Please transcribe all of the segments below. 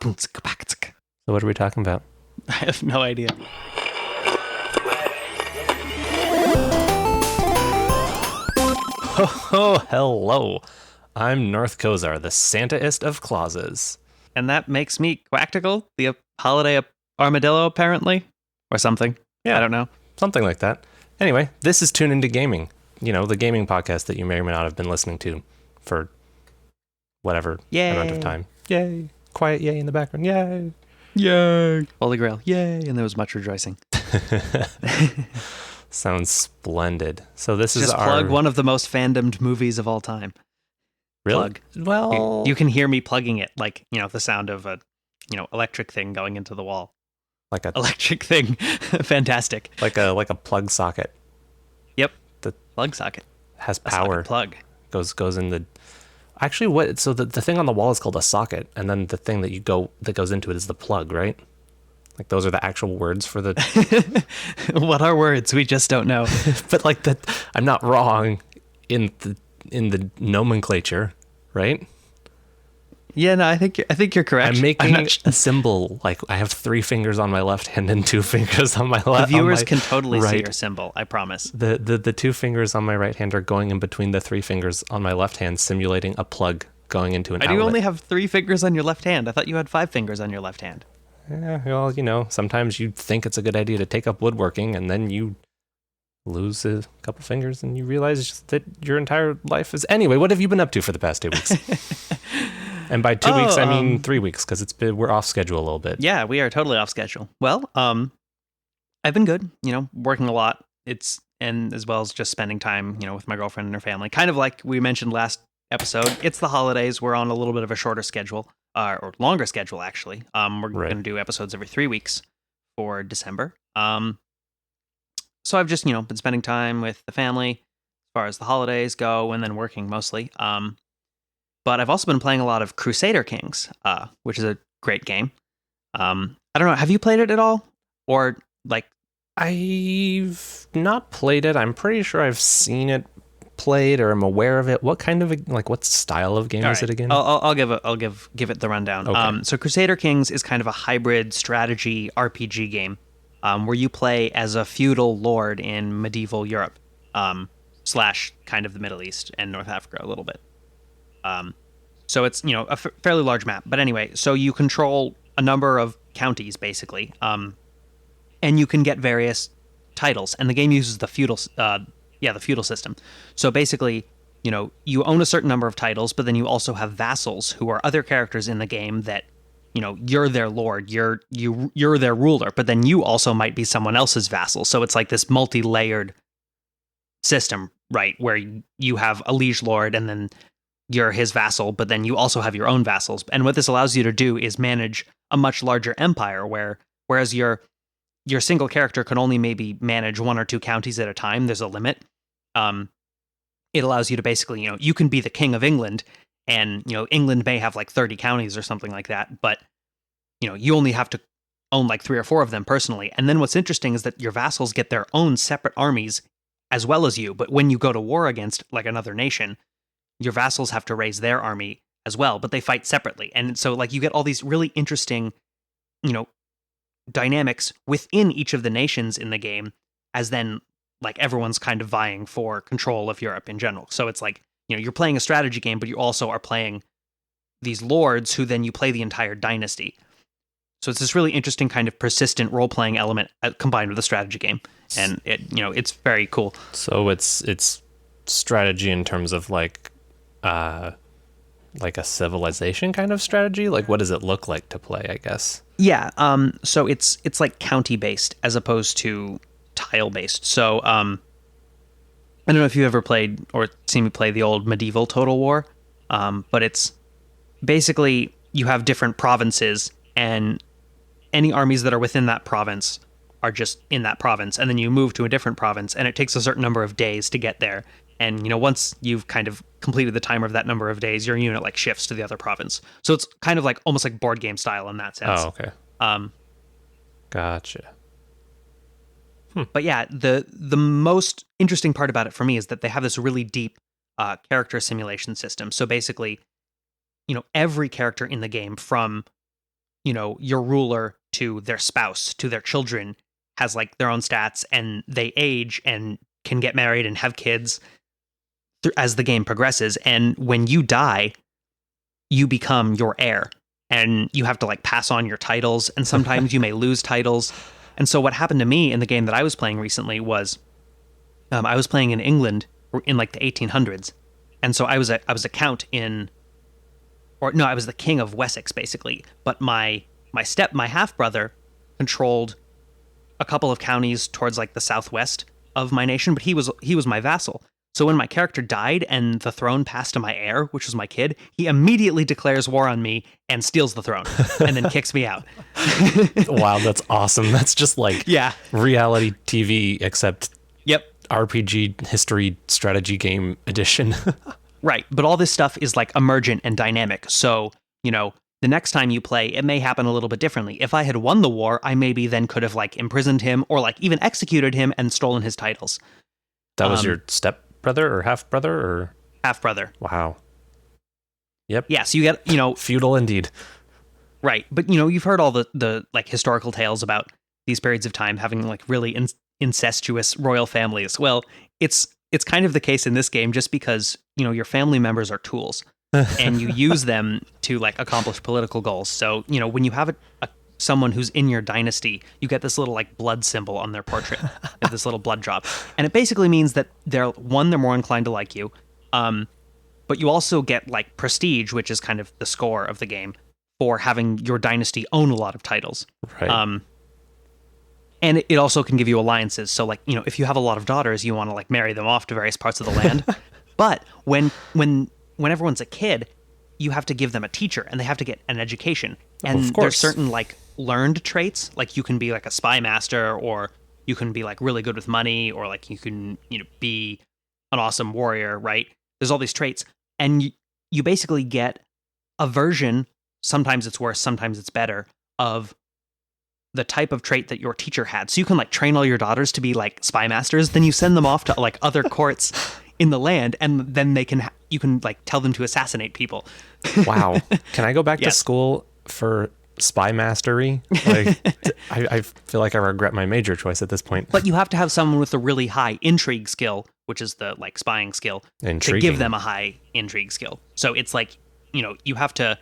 So what are we talking about? I have no idea. Oh, hello. I'm North Kozar, the Santaist of clauses. And that makes me Quactical, the holiday armadillo, apparently, or something. Yeah, I don't know. Something like that. Anyway, this is Tune Into Gaming. You know, the gaming podcast that you may or may not have been listening to for whatever amount of time. Yay. Quiet yay in the background. Yay. Yay. Holy Grail. Yay. And there was much rejoicing. Sounds splendid. So this is Just plug one of the most fandomed movies of all time. Really? Plug. Well, you can hear me plugging it, like, you know, the sound of a, you know, electric thing going into the wall. Like a electric thing. Fantastic. Like a plug socket. Yep. The plug socket has power. Plug goes in the. Actually, what? So the thing on the wall is called a socket, and then the thing that goes into it is the plug, right? Like those are the actual words for the. What are words? We just don't know. But like that, I'm not wrong in the nomenclature, right? Yeah, no, I think you're correct. I'm making a symbol. Like I have 3 fingers on my left hand and 2 fingers on my left. The viewers can totally see your symbol. I promise. The 2 fingers on my right hand are going in between the 3 fingers on my left hand, simulating a plug going into an outlet. I do only have 3 fingers on your left hand. I thought you had 5 fingers on your left hand. Yeah, well, you know, sometimes you think it's a good idea to take up woodworking, and then you lose a couple fingers, and you realize just that your entire life is. Anyway, what have you been up to for the past 2 weeks? And by 2 weeks, I mean 3 weeks, because we're off schedule a little bit. Yeah, we are totally off schedule. Well, I've been good. You know, working a lot. And as well as just spending time, you know, with my girlfriend and her family. Kind of like we mentioned last episode. It's the holidays. We're on a little bit of a shorter schedule, or longer schedule actually. We're going to do episodes every 3 weeks for December. So I've just, you know, been spending time with the family as far as the holidays go, and then working mostly. But I've also been playing a lot of Crusader Kings, which is a great game. I don't know. Have you played it at all? Or like, I've not played it. I'm pretty sure I've seen it played, or I'm aware of it. What kind of what style of game is it again? I'll give it the rundown. Okay. So Crusader Kings is kind of a hybrid strategy RPG game, where you play as a feudal lord in medieval Europe, / kind of the Middle East and North Africa a little bit. So it's, you know, a fairly large map. But anyway, so you control a number of counties, basically. And you can get various titles. And the game uses the feudal system. So basically, you know, you own a certain number of titles, but then you also have vassals who are other characters in the game that, you know, you're their lord, you're their ruler, but then you also might be someone else's vassal. So it's like this multi-layered system, right? Where you have a liege lord and then you're his vassal, but then you also have your own vassals. And what this allows you to do is manage a much larger empire, whereas your single character can only maybe manage 1 or 2 counties at a time. There's a limit. It allows you to basically, you know, you can be the king of England, and, you know, England may have like 30 counties or something like that, but, you know, you only have to own like 3 or 4 of them personally. And then what's interesting is that your vassals get their own separate armies as well as you. But when you go to war against like another nation, your vassals have to raise their army as well, but they fight separately. And so like you get all these really interesting, you know, dynamics within each of the nations in the game, as then like everyone's kind of vying for control of Europe in general. So it's like, you know, you're playing a strategy game, but you also are playing these lords who then you play the entire dynasty. So it's this really interesting kind of persistent role-playing element combined with a strategy game. And it, you know, it's very cool. So it's strategy in terms of like a civilization kind of strategy. Like, what does it look like to play, I guess? Yeah. So it's like county based as opposed to tile based. So, I don't know if you ever played or seen me play the old medieval Total War. But it's basically you have different provinces, and any armies that are within that province are just in that province. And then you move to a different province, and it takes a certain number of days to get there. And, you know, once you've kind of completed the timer of that number of days, your unit like shifts to the other province. So it's kind of like almost like board game style in that sense. Oh, okay. Gotcha. But yeah, the most interesting part about it for me is that they have this really deep character simulation system. So basically, you know, every character in the game, from your ruler to their spouse, to their children, has like their own stats, and they age and can get married and have kids as the game progresses. And when you die, you become your heir, and you have to like pass on your titles, and sometimes you may lose titles. And so what happened to me in the game that I was playing recently was I was playing in England in like the 1800s. And so I was a count I was the king of Wessex basically, but my half brother controlled a couple of counties towards like the southwest of my nation, but he was my vassal. So when my character died and the throne passed to my heir, which was my kid, he immediately declares war on me and steals the throne and then kicks me out. Wow, that's awesome. That's just like reality TV, except RPG history strategy game edition. Right. But all this stuff is like emergent and dynamic. So, the next time you play, it may happen a little bit differently. If I had won the war, I maybe then could have like imprisoned him or like even executed him and stolen his titles. That was your stepbrother or half-brother or? Half-brother. Wow. Yep. Yeah, so you get, feudal indeed. Right. But, you've heard all the like historical tales about these periods of time having like really incestuous royal families. Well, it's kind of the case in this game just because, your family members are tools and you use them to like accomplish political goals. So, when you have someone who's in your dynasty, you get this little like blood symbol on their portrait, this little blood drop. And it basically means that they're more inclined to like you. But you also get like prestige, which is kind of the score of the game, for having your dynasty own a lot of titles. Right. And it also can give you alliances. So like, if you have a lot of daughters, you want to like marry them off to various parts of the land. But when everyone's a kid, you have to give them a teacher and they have to get an education. And there's certain like learned traits, like you can be like a spy master, or you can be like really good with money, or like you can, be an awesome warrior, right? There's all these traits, and you basically get a version, sometimes it's worse, sometimes it's better, of the type of trait that your teacher had. So you can like train all your daughters to be like spy masters, then you send them off to like other courts in the land, and then you can like tell them to assassinate people. Wow. Can I go back to school for spy mastery? Like, I feel like I regret my major choice at this point. But you have to have someone with a really high intrigue skill, which is the like spying skill, to give them a high intrigue skill. So it's like, you have to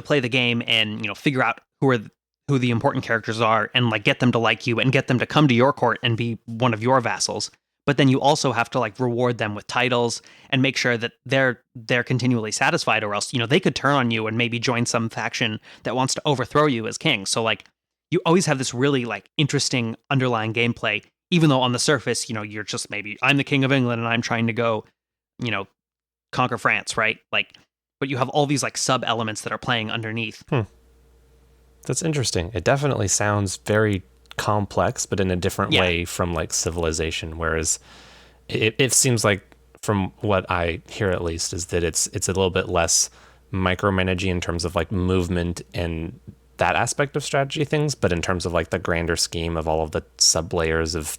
play the game and, figure out who the important characters are and like get them to like you and get them to come to your court and be one of your vassals. But then you also have to like reward them with titles and make sure that they're continually satisfied, or else, they could turn on you and maybe join some faction that wants to overthrow you as king. So like you always have this really like interesting underlying gameplay, even though on the surface, you're just maybe I'm the king of England and I'm trying to go, conquer France, right? Like, but you have all these like sub elements that are playing underneath. That's interesting. It definitely sounds very complex, but in a different way from like Civilization. Whereas it seems like, from what I hear at least, is that it's a little bit less micromanaging in terms of like movement and that aspect of strategy things, but in terms of like the grander scheme of all of the sub layers of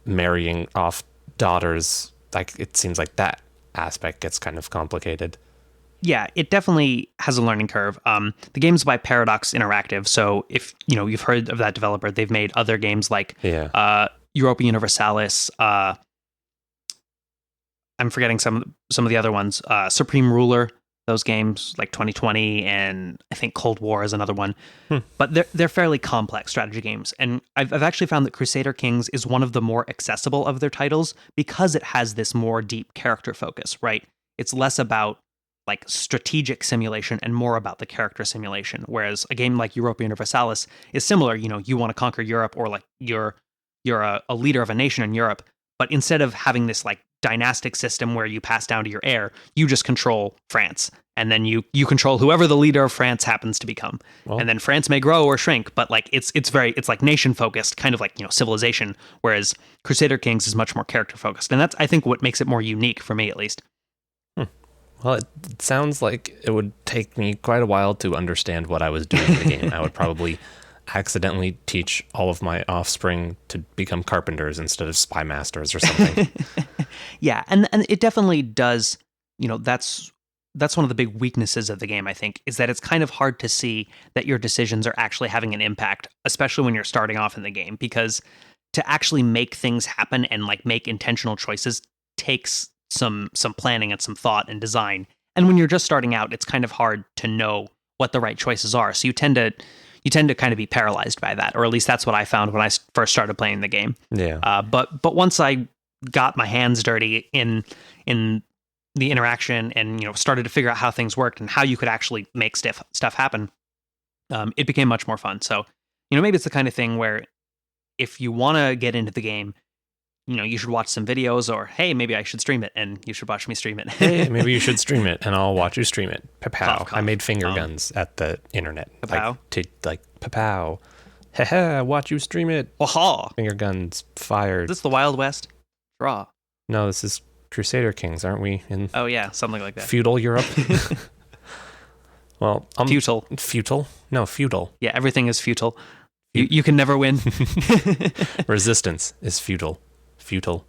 marrying off daughters, like it seems like that aspect gets kind of complicated. Yeah, it definitely has a learning curve. The game's by Paradox Interactive, so if you've heard of that developer, they've made other games like Europa Universalis. I'm forgetting some of the other ones. Supreme Ruler, those games like 2020, and I think Cold War is another one. But they're fairly complex strategy games, and I've actually found that Crusader Kings is one of the more accessible of their titles because it has this more deep character focus. Right, it's less about like strategic simulation and more about the character simulation. Whereas a game like Europa Universalis is similar. You want to conquer Europe, or like you're a leader of a nation in Europe, but instead of having this like dynastic system where you pass down to your heir, you just control France, and then you control whoever the leader of France happens to become. Well, and then France may grow or shrink, but like it's like nation focused, kind of like Civilization. Whereas Crusader Kings is much more character focused, and that's, I think, what makes it more unique for me at least. Well, it sounds like it would take me quite a while to understand what I was doing in the game. I would probably accidentally teach all of my offspring to become carpenters instead of spy masters or something. Yeah, and it definitely does, that's that's one of the big weaknesses of the game, I think, is that it's kind of hard to see that your decisions are actually having an impact, especially when you're starting off in the game, because to actually make things happen and like make intentional choices takes some planning and some thought and design. And when you're just starting out, it's kind of hard to know what the right choices are. So you tend to kind of be paralyzed by that, or at least that's what I found when I first started playing the game. Yeah. But once I got my hands dirty in the interaction and started to figure out how things worked and how you could actually make stuff happen, it became much more fun. So maybe it's the kind of thing where if you want to get into the game, you should watch some videos, or hey, maybe I should stream it and you should watch me stream it. Hey, maybe you should stream it and I'll watch you stream it. Papow. Cough. I made finger guns at the internet. Papow? Papow. Haha, watch you stream it. Waha. Finger guns fired. Is this the Wild West? Draw. No, this is Crusader Kings, aren't we? In Oh yeah, something like that. feudal Europe. Well, Futile. Futile? No, feudal. Yeah, everything is futile. You can never win. Resistance is futile. Feudal.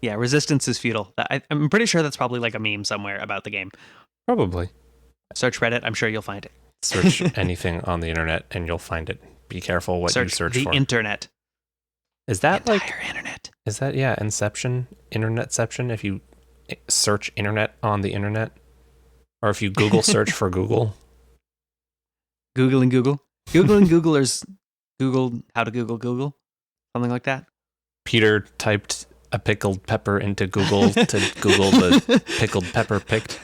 Yeah, resistance is futile. I'm pretty sure that's probably like a meme somewhere about the game. Probably. Search Reddit. I'm sure you'll find it. Search anything on the internet and you'll find it. Be careful what you search the for. Internet. Is that Entire internet. Is that Inception, Internetception? If you search internet on the internet, or if you Google search for Google. Google and Googlers Googled how to Google, something like that. Peter typed a pickled pepper into Google to Google the pickled pepper picked.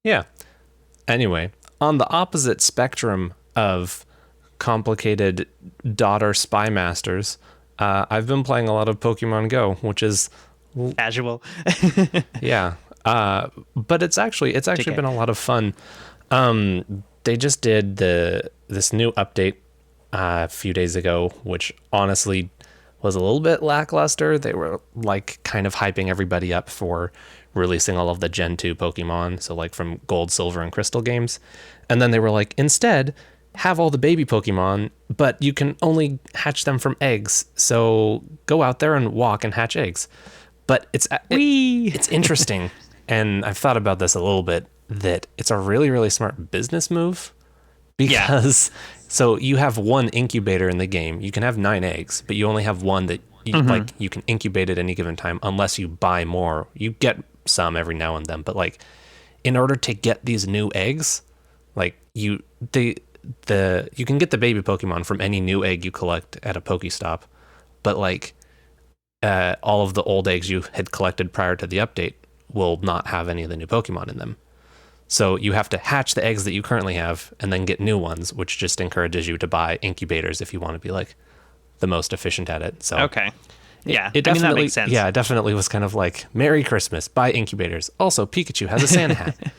Yeah. Anyway, on the opposite spectrum of complicated daughter spy masters, I've been playing a lot of Pokemon Go, which is casual. Yeah. But it's actually been a lot of fun. They just did this new update a few days ago, which honestly was a little bit lackluster. They were like kind of hyping everybody up for releasing all of the Gen 2 Pokemon, so like from Gold, Silver, and Crystal games. And then they were like, instead, have all the baby Pokemon, but you can only hatch them from eggs. So go out there and walk and hatch eggs. But it's interesting, and I've thought about this a little bit, that it's a really, really smart business move. Because so you have one incubator in the game. You can have 9 eggs, but you only have one that you can incubate at any given time unless you buy more. You get some every now and then, but like in order to get these new eggs, like you can get the baby Pokemon from any new egg you collect at a Pokestop, but like all of the old eggs you had collected prior to the update will not have any of the new Pokemon in them. So you have to hatch the eggs that you currently have and then get new ones, which just encourages you to buy incubators if you want to be like the most efficient at it. So okay. Yeah, it definitely, that makes sense. Yeah, it definitely was kind of like, Merry Christmas, buy incubators. Also, Pikachu has a Santa hat.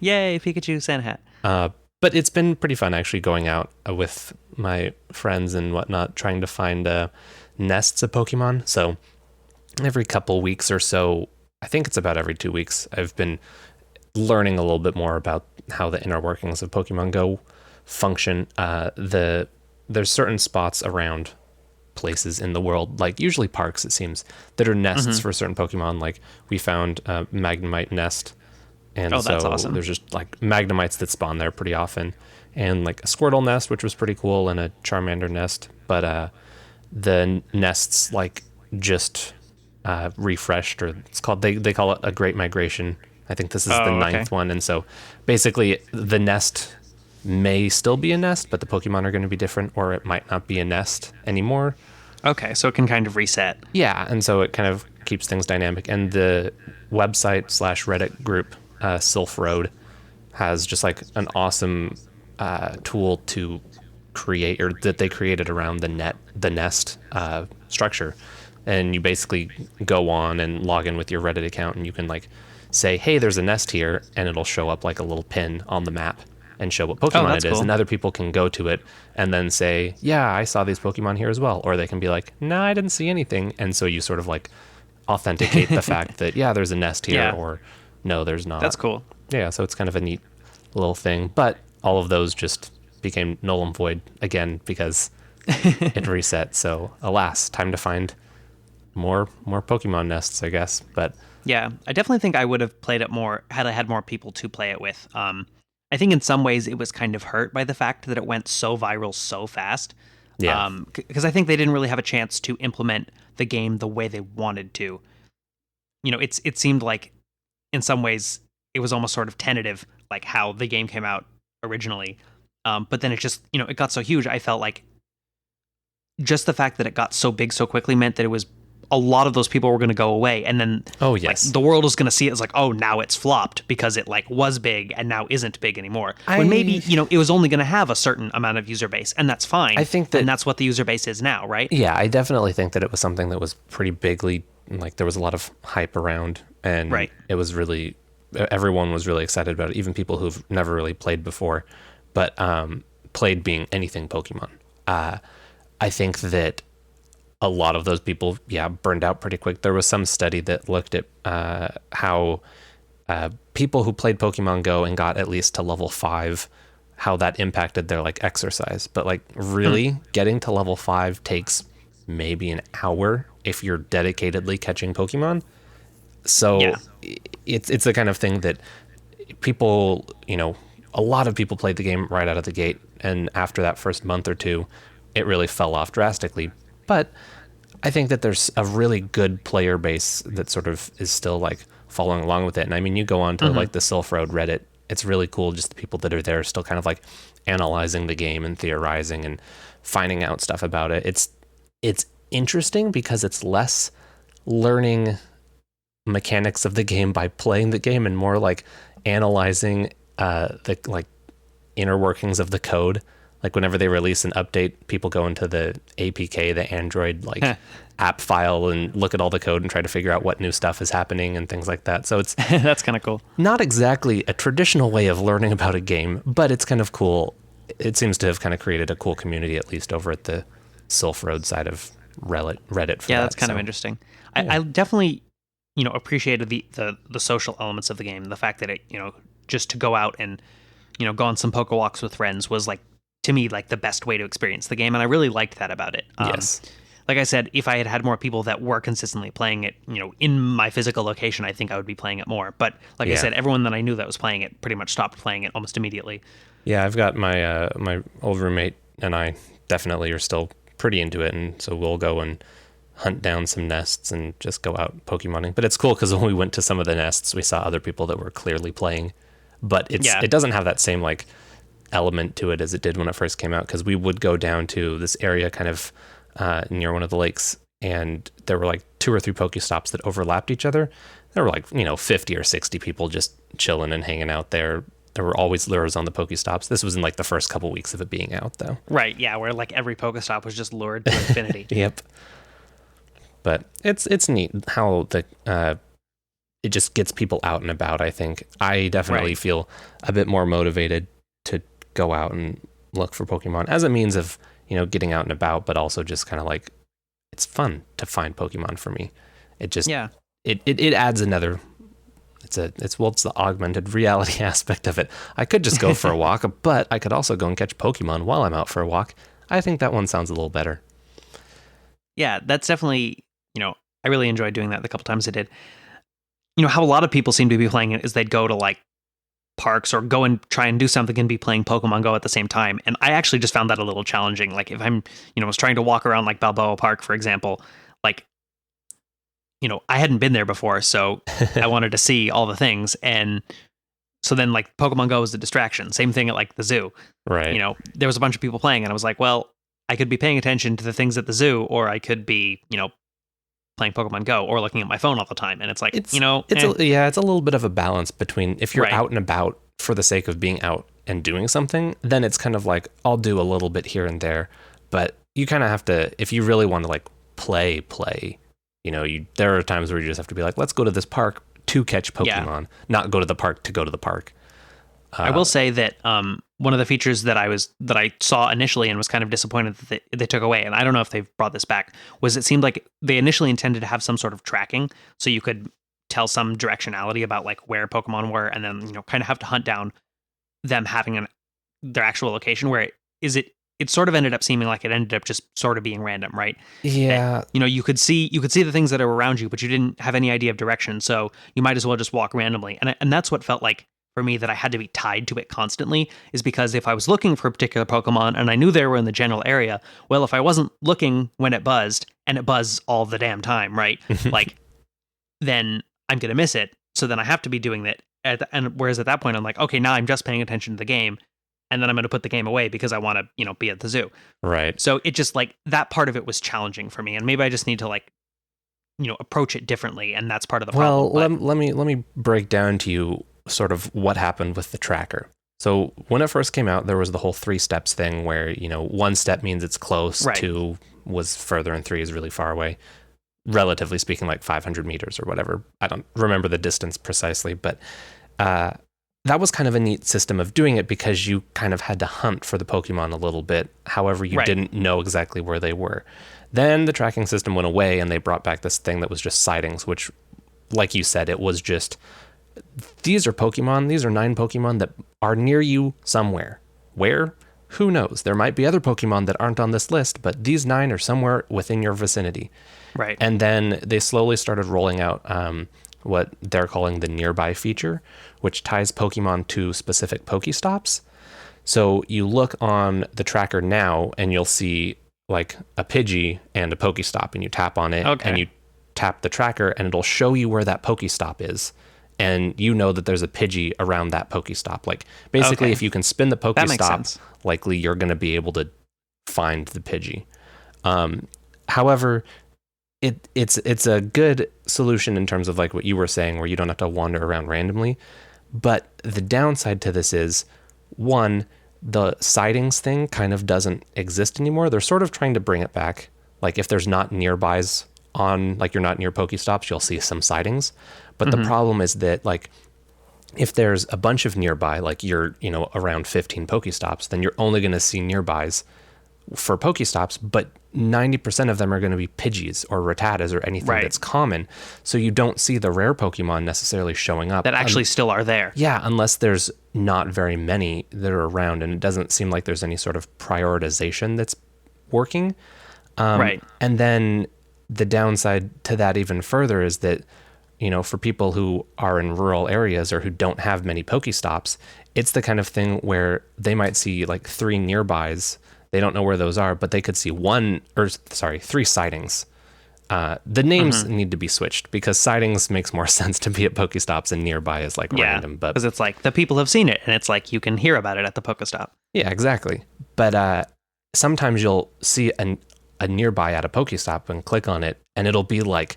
Yay, Pikachu Santa hat. But it's been pretty fun actually going out with my friends and whatnot, trying to find nests of Pokemon. So every couple weeks or so, I think it's about every 2 weeks, I've been learning a little bit more about how the inner workings of Pokemon Go function. There's certain spots around places in the world, like usually parks, it seems, that are nests for certain Pokemon. Like we found a Magnemite nest, and that's awesome. There's just like Magnemites that spawn there pretty often, and like a Squirtle nest, which was pretty cool, and a Charmander nest. But the nests like just refreshed, or it's called, they call it a Great Migration. I think this is the 9th one, and so basically the nest may still be a nest, but the Pokemon are going to be different, or it might not be a nest anymore. Okay, so it can kind of reset. Yeah, and so it kind of keeps things dynamic. And the website / Reddit group, Sylph Road, has just like an awesome tool to create, or that they created around the nest structure. And you basically go on and log in with your Reddit account, and you can like say, hey, there's a nest here, and it'll show up like a little pin on the map and show what Pokemon it is. Cool. And other people can go to it and then say, yeah, I saw these Pokemon here as well. Or they can be like, no, I didn't see anything. And so you sort of like authenticate the fact that, yeah, there's a nest here, or no, there's not. That's cool. Yeah, so it's kind of a neat little thing. But all of those just became null and void again because it reset. So alas, time to find more Pokemon nests, I guess. But Yeah, I definitely think I would have played it more had I had more people to play it with. I think in some ways it was kind of hurt by the fact that it went so viral so fast. yeah, Because I think they didn't really have a chance to implement the game the way they wanted to. It seemed like in some ways it was almost sort of tentative, like how the game came out originally. But then it just, it got so huge. I felt like just the fact that it got so big so quickly meant that it was a lot of those people were going to go away, and then yes, the world was going to see it as like, oh, now it's flopped because it was big and now isn't big anymore. When maybe it was only going to have a certain amount of user base, and that's fine. I think that, and that's what the user base is now, right? Yeah, I definitely think that it was something that was pretty bigly, like there was a lot of hype around, and it was really, everyone was really excited about it, even people who've never really played before, but played being anything Pokemon. I think that a lot of those people, burned out pretty quick. There was some study that looked at how people who played Pokemon Go and got at least to level 5, how that impacted their exercise. But really getting to level 5 takes maybe an hour if you're dedicatedly catching Pokemon. So it's the kind of thing that people, a lot of people played the game right out of the gate. And after that first month or two, it really fell off drastically. But I think that there's a really good player base that sort of is still following along with it. And I mean, you go on to the Sylph Road Reddit, it's really cool. Just the people that are there still kind of analyzing the game and theorizing and finding out stuff about it. It's interesting because it's less learning mechanics of the game by playing the game and more analyzing the inner workings of the code. Whenever they release an update, people go into the APK, the Android app file, and look at all the code and try to figure out what new stuff is happening and things like that. So it's that's kind of cool. Not exactly a traditional way of learning about a game, but it's kind of cool. It seems to have kind of created a cool community, at least over at the Sylph Road side of Reddit for that's kind of interesting. I definitely appreciated the social elements of the game. The fact that it just to go out and go on some poke walks with friends was to me the best way to experience the game, and I really liked that about it. Yes. Like I said, if I had had more people that were consistently playing it, in my physical location, I think I would be playing it more. But I said, everyone that I knew that was playing it pretty much stopped playing it almost immediately. Yeah, I've got my my old roommate and I definitely are still pretty into it, and so we'll go and hunt down some nests and just go out Pokemoning. But it's cool because when we went to some of the nests, we saw other people that were clearly playing, but it doesn't have that same element to it as it did when it first came out, because we would go down to this area kind of near one of the lakes, and there were 2 or 3 Pokestops that overlapped each other. There were 50 or 60 people just chilling and hanging out there. There were always lures on the Pokestops. This was in the first couple weeks of it being out, though. Right, yeah, where every Pokestop was just lured to infinity. Yep. But it's neat how it just gets people out and about. I think I definitely feel a bit more motivated to go out and look for Pokemon as a means of getting out and about, but also just kind of it's fun to find Pokemon for me. It just it adds another. It's the augmented reality aspect of it. I could just go for a walk, but I could also go and catch Pokemon while I'm out for a walk. I think that one sounds a little better. Yeah, that's definitely I really enjoyed doing that the couple times I did. How a lot of people seem to be playing it is they'd go to parks or go and try and do something and be playing Pokemon Go at the same time. And I actually just found that a little challenging. If I'm, was trying to walk around Balboa Park, for example, I hadn't been there before, so I wanted to see all the things. And so then Pokemon Go was a distraction. Same thing at the zoo. Right. There was a bunch of people playing and I was well, I could be paying attention to the things at the zoo, or I could be, playing Pokemon Go or looking at my phone all the time. And it's it's a little bit of a balance between if you're out and about for the sake of being out and doing something, then it's kind of I'll do a little bit here and there, but you kind of have to, if you really want to play, there are times where you just have to be let's go to this park to catch Pokemon, not go to the park to go to the park. I will say that one of the features that I saw initially and was kind of disappointed that they took away, and I don't know if they've brought this back, was it seemed like they initially intended to have some sort of tracking, so you could tell some directionality about where Pokemon were, and then kind of have to hunt down them having their actual location. Where is it it sort of ended up seeming like it ended up just sort of being random, right? Yeah. That, you could see the things that are around you, but you didn't have any idea of direction, so you might as well just walk randomly. And that's what felt like for me, that I had to be tied to it constantly, is because if I was looking for a particular Pokemon and I knew they were in the general area, well, if I wasn't looking when it buzzed, and it buzzed all the damn time, right? Like, then I'm going to miss it. So then I have to be doing that. And whereas at that point, I'm like, okay, now I'm just paying attention to the game. And then I'm going to put the game away because I want to, be at the zoo. Right. So it just like that part of it was challenging for me. And maybe I just need to like, approach it differently. And that's part of the problem. Well, let me break down to you sort of what happened with the tracker. So when it first came out, there was the whole 3 steps thing where, 1 step means it's close, right. 2 was further, and 3 is really far away. Relatively speaking, like 500 meters or whatever. I don't remember the distance precisely, but that was kind of a neat system of doing it because you kind of had to hunt for the Pokemon a little bit. However, you didn't know exactly where they were. Then the tracking system went away and they brought back this thing that was just sightings, which, like you said, it was just, these are Pokemon. These are 9 Pokemon that are near you somewhere. Where? Who knows? There might be other Pokemon that aren't on this list, but these 9 are somewhere within your vicinity. Right. And then they slowly started rolling out what they're calling the nearby feature, which ties Pokemon to specific Pokestops. So you look on the tracker now and you'll see like a Pidgey and a Pokestop, and you tap on it and you tap the tracker and it'll show you where that Pokestop is. And you know that there's a Pidgey around that Pokestop. Like basically if you can spin the Pokestop, likely you're going to be able to find the Pidgey. However, it's a good solution in terms of like what you were saying, where you don't have to wander around randomly. But the downside to this is, one, the sightings thing kind of doesn't exist anymore. They're sort of trying to bring it back. Like if there's not nearbys on, like you're not near Pokestops, you'll see some sightings. But the problem is that like if there's a bunch of nearby, like you're, around 15 Pokestops, then you're only going to see nearbys for Pokestops, but 90% of them are going to be Pidgeys or Rattatas or anything that's common. So you don't see the rare Pokemon necessarily showing up. That actually still are there. Yeah, unless there's not very many that are around, and it doesn't seem like there's any sort of prioritization that's working. And then the downside to that even further is that, for people who are in rural areas or who don't have many Pokestops, it's the kind of thing where they might see like 3 nearbys. They don't know where those are, but they could see 3 sightings. The names need to be switched because sightings makes more sense to be at Pokestops and nearby is like random. But because it's like the people have seen it and it's like you can hear about it at the Pokestop. Yeah, exactly. But sometimes you'll see a nearby at a Pokestop and click on it, and it'll be like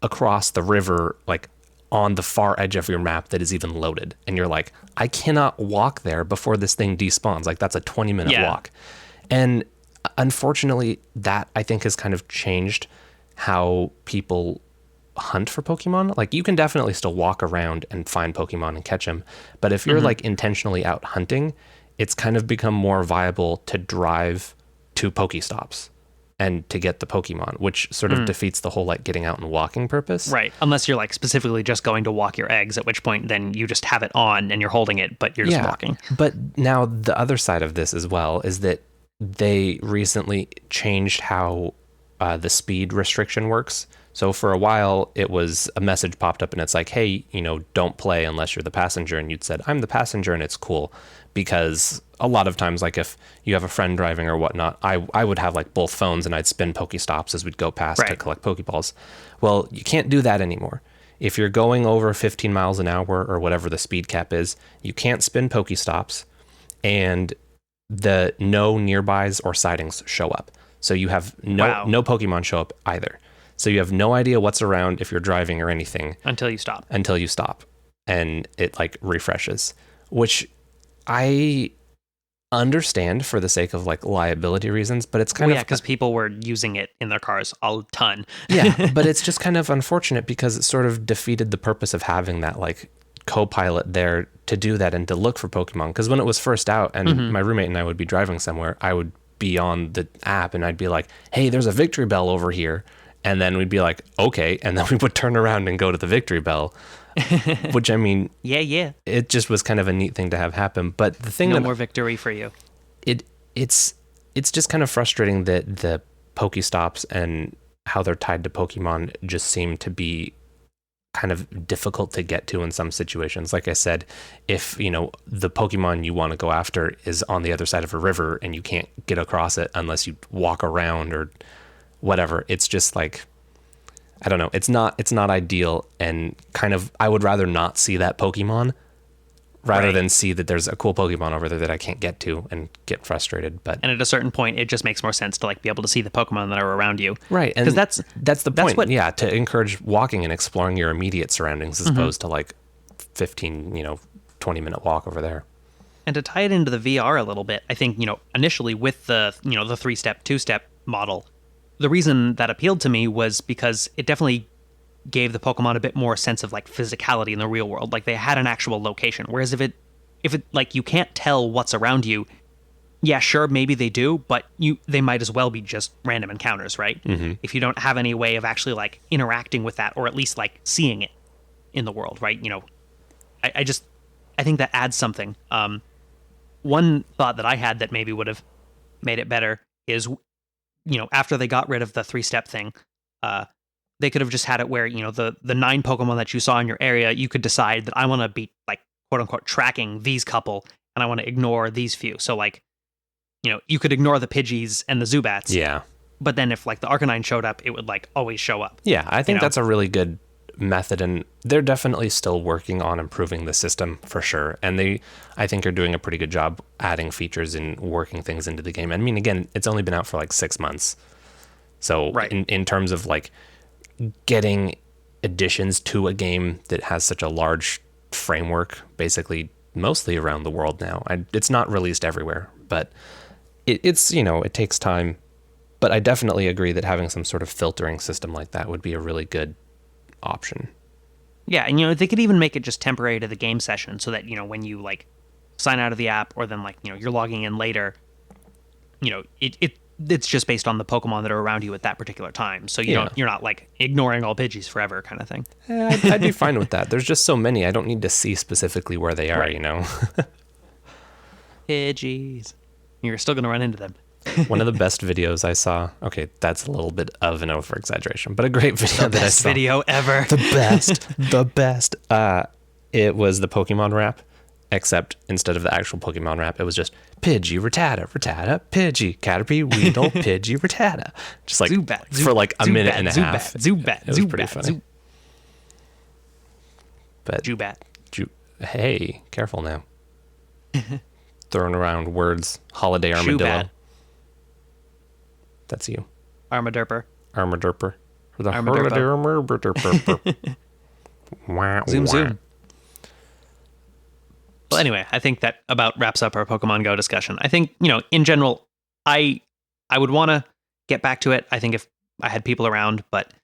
across the river, like on the far edge of your map that is even loaded. And you're like, I cannot walk there before this thing despawns. Like that's a 20-minute walk. And unfortunately, that I think has kind of changed how people hunt for Pokemon. Like you can definitely still walk around and find Pokemon and catch them. But if you're like intentionally out hunting, it's kind of become more viable to drive to Pokestops and to get the Pokemon, which sort of defeats the whole like getting out and walking purpose. Right. Unless you're like specifically just going to walk your eggs, at which point then you just have it on and you're holding it, but you're just walking. But now the other side of this as well is that they recently changed how the speed restriction works. So for a while, it was a message popped up and it's like, hey, don't play unless you're the passenger. And you'd said, I'm the passenger, and it's cool. Because a lot of times, like if you have a friend driving or whatnot, I would have like both phones and I'd spin Pokestops as we'd go past to collect Pokeballs. Well, you can't do that anymore. If you're going over 15 miles an hour or whatever the speed cap is, you can't spin Pokestops, and the no nearbys or sightings show up. So you have no Pokemon show up either. So you have no idea what's around if you're driving or anything. Until you stop. And it like refreshes, which I understand for the sake of like liability reasons, but it's kind of... because people were using it in their cars a ton. Yeah, but it's just kind of unfortunate because it sort of defeated the purpose of having that like co-pilot there to do that and to look for Pokemon. Because when it was first out and my roommate and I would be driving somewhere, I would be on the app and I'd be like, hey, there's a Victory Bell over here. And then we'd be like, okay. And then we would turn around and go to the Victory Bell, which I mean, it just was kind of a neat thing to have happen. But the thing no more victory for you. It's it's just kind of frustrating that the Pokestops and how they're tied to Pokemon just seem to be kind of difficult to get to in some situations. Like I said, if the Pokemon you want to go after is on the other side of a river and you can't get across it unless you walk around or whatever, it's just like, I don't know, it's not ideal, and kind of I would rather not see that Pokemon rather than see that there's a cool Pokemon over there that I can't get to and get frustrated. And at a certain point, it just makes more sense to like be able to see the Pokemon that are around you. Right. And that's the point. To encourage walking and exploring your immediate surroundings as opposed to like 15, 20-minute walk over there. And to tie it into the VR a little bit, I think, initially with the, the 3-step, 2-step model, the reason that appealed to me was because it definitely gave the Pokemon a bit more sense of like physicality in the real world. Like they had an actual location. Whereas if it like you can't tell what's around you, yeah, sure, maybe they do, but they might as well be just random encounters, right? Mm-hmm. If you don't have any way of actually like interacting with that, or at least like seeing it in the world, right? I think that adds something. One thought that I had that maybe would have made it better is, after they got rid of the 3-step thing, they could have just had it where, the 9 Pokemon that you saw in your area, you could decide that I want to be like, quote unquote, tracking these couple and I want to ignore these few. So like, you could ignore the Pidgeys and the Zubats. Yeah. But then if like the Arcanine showed up, it would like always show up. Yeah, I think that's a really good method, and they're definitely still working on improving the system for sure. And I think, are doing a pretty good job adding features and working things into the game. I mean, again, it's only been out for like 6 months. So in terms of like getting additions to a game that has such a large framework, basically mostly around the world now. It's not released everywhere, but it's it takes time. But I definitely agree that having some sort of filtering system like that would be a really good option. Yeah, and they could even make it just temporary to the game session, so that when you like sign out of the app, or then like you're logging in later, it's just based on the Pokemon that are around you at that particular time. So you're not like ignoring all Pidgeys forever kind of thing. I'd be fine with that. There's just so many. I don't need to see specifically where they are, Pidgeys. You're still going to run into them. One of the best videos I saw. Okay, that's a little bit of an over exaggeration, but a great video that I saw. The best video ever. The best. It was the Pokemon rap, except instead of the actual Pokemon rap, it was just Pidgey, Rattata, Pidgey, Caterpie, Weedle, Pidgey, Rattata. Just like Zubat, for like a minute and a half. Zubat, it was pretty funny. But Zubat. Hey, careful now. Throwing around words. Holiday Armadillo. Zubat. That's you. Armadurper. Armadurper. The Armadurper. Zoom. Well, anyway, I think that about wraps up our Pokemon Go discussion. I think, in general, I would want to get back to it. I think if I had people around, but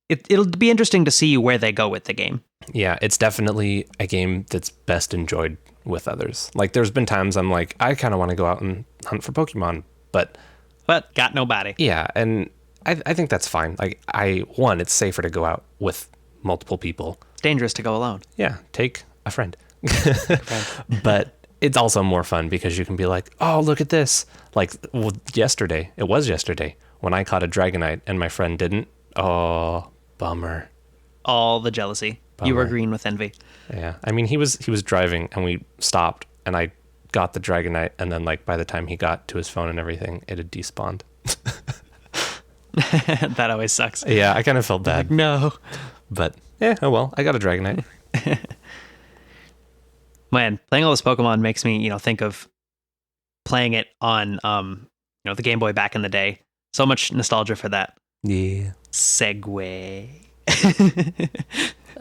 it'll be interesting to see where they go with the game. Yeah, it's definitely a game that's best enjoyed with others. Like, there's been times I'm like, I kind of want to go out and hunt for Pokemon, but got nobody. Yeah, and I think that's fine. Like, it's safer to go out with multiple people. It's dangerous to go alone. Yeah, take a friend. But it's also more fun because you can be like, oh, look at this. Like, yesterday when I caught a Dragonite and my friend didn't. Oh, bummer. All the jealousy. Bummer. You were green with envy. Yeah, I mean, he was driving and we stopped and I got the Dragonite, and then like by the time he got to his phone and everything, it had despawned. That always sucks. Yeah, I kind of felt bad. Like, no. But yeah, oh well, I got a Dragonite. Man, playing all this Pokemon makes me, think of playing it on, the Game Boy back in the day. So much nostalgia for that. Yeah. Segway.